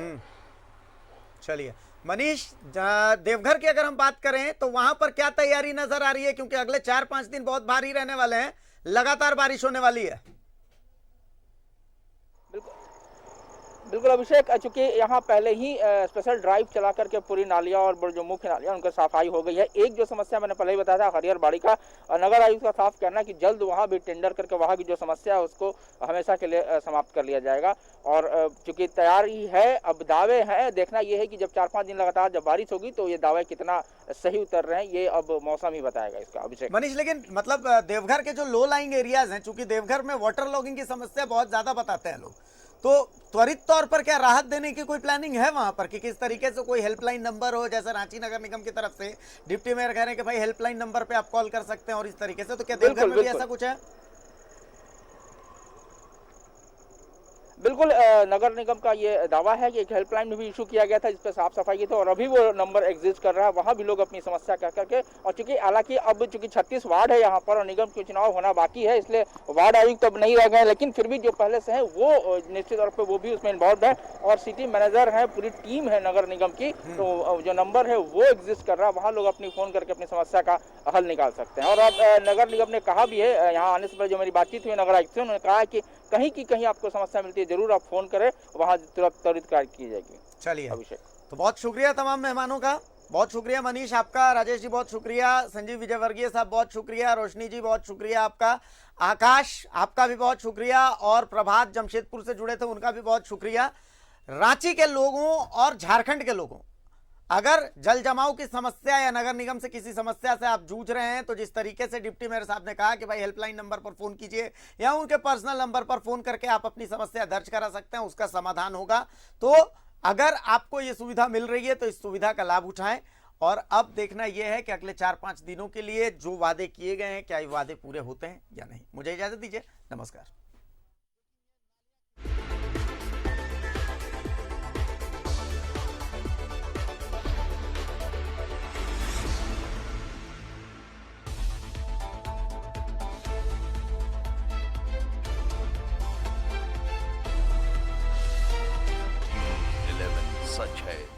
चलिए मनीष, देवघर की अगर हम बात करें तो वहां पर क्या तैयारी नजर आ रही है? क्योंकि अगले 4-5 दिन बहुत भारी रहने वाले हैं, लगातार बारिश होने वाली है। बिल्कुल अभिषेक, चूंकि यहाँ पहले ही स्पेशल ड्राइव चला करके पूरी नालियाँ और जो मुख्य नालियाँ उनका सफाई हो गई है। एक जो समस्या मैंने पहले ही बताया था, हरिहर बाड़ी का, नगर आयुक्त का साफ कहना कि जल्द वहाँ भी टेंडर करके वहाँ की जो समस्या है उसको हमेशा के लिए समाप्त कर लिया जाएगा। और चूंकि तैयारी है, अब दावे हैं, देखना यह है कि जब 4-5 दिन लगातार जब बारिश होगी तो ये दावे कितना सही उतर रहे हैं, ये अब मौसम ही बताएगा इसका। अभिषेक मनीष, लेकिन मतलब देवघर के जो लो लाइंग एरियाज हैं, चूंकि देवघर में वाटर लॉगिंग की समस्या बहुत ज्यादा बताते हैं लोग, तो त्वरित तौर पर क्या राहत देने की कोई प्लानिंग है वहां पर कि किस तरीके से कोई हेल्पलाइन नंबर हो, जैसे रांची नगर निगम की तरफ से डिप्टी मेयर कह रहे हैं कि भाई हेल्पलाइन नंबर पे आप कॉल कर सकते हैं और इस तरीके से, तो क्या देवघर में भी ऐसा कुछ है? बिल्कुल, नगर निगम का ये दावा है कि एक हेल्पलाइन भी इशू किया गया था जिस पर साफ सफाई की थी, और अभी वो नंबर एग्जिस्ट कर रहा है, वहाँ भी लोग अपनी समस्या कह करके। और चूंकि हालांकि अब चूंकि 36 वार्ड है यहाँ पर और निगम के चुनाव होना बाकी है, इसलिए वार्ड आयुक्त अब नहीं रह गए, लेकिन फिर भी जो पहले से है वो निश्चित तौर पर वो भी उसमें इन्वॉल्व है, और सिटी मैनेजर है, पूरी टीम है नगर निगम की, तो जो नंबर है वो एग्जिस्ट कर रहा है, वहाँ लोग अपनी फोन करके अपनी समस्या का हल निकाल सकते हैं। और अब नगर निगम ने कहा भी है, यहाँ आने से पहले जो मेरी बातचीत हुई नगर आयुक्त से, उन्होंने कहा है कि कहीं आपको समस्या मिलती है जरूर आप फोन करें, वहां त्वरित कार्य की जाएगी। चलिए अभिषेक, तो बहुत शुक्रिया तमाम मेहमानों का, बहुत शुक्रिया मनीष आपका, राजेश जी बहुत शुक्रिया, संजीव विजयवर्गीय साहब बहुत शुक्रिया, रोशनी जी बहुत शुक्रिया आपका, आकाश आपका भी बहुत शुक्रिया, और प्रभात जमशेदपुर से जुड़े थे उनका भी बहुत शुक्रिया। रांची के लोगों और झारखंड के लोगों, अगर जल जमाव की समस्या या नगर निगम से किसी समस्या से आप जूझ रहे हैं, तो जिस तरीके से डिप्टी मेयर साहब ने कहा कि भाई हेल्पलाइन नंबर पर फोन कीजिए या उनके पर्सनल नंबर पर फोन करके आप अपनी समस्या दर्ज करा सकते हैं, उसका समाधान होगा। तो अगर आपको ये सुविधा मिल रही है तो इस सुविधा का लाभ उठाएं। और अब देखना यह है कि अगले 4-5 दिनों के लिए जो वादे किए गए हैं, क्या ये वादे पूरे होते हैं या नहीं। मुझे इजाजत दीजिए, नमस्कार। सच है।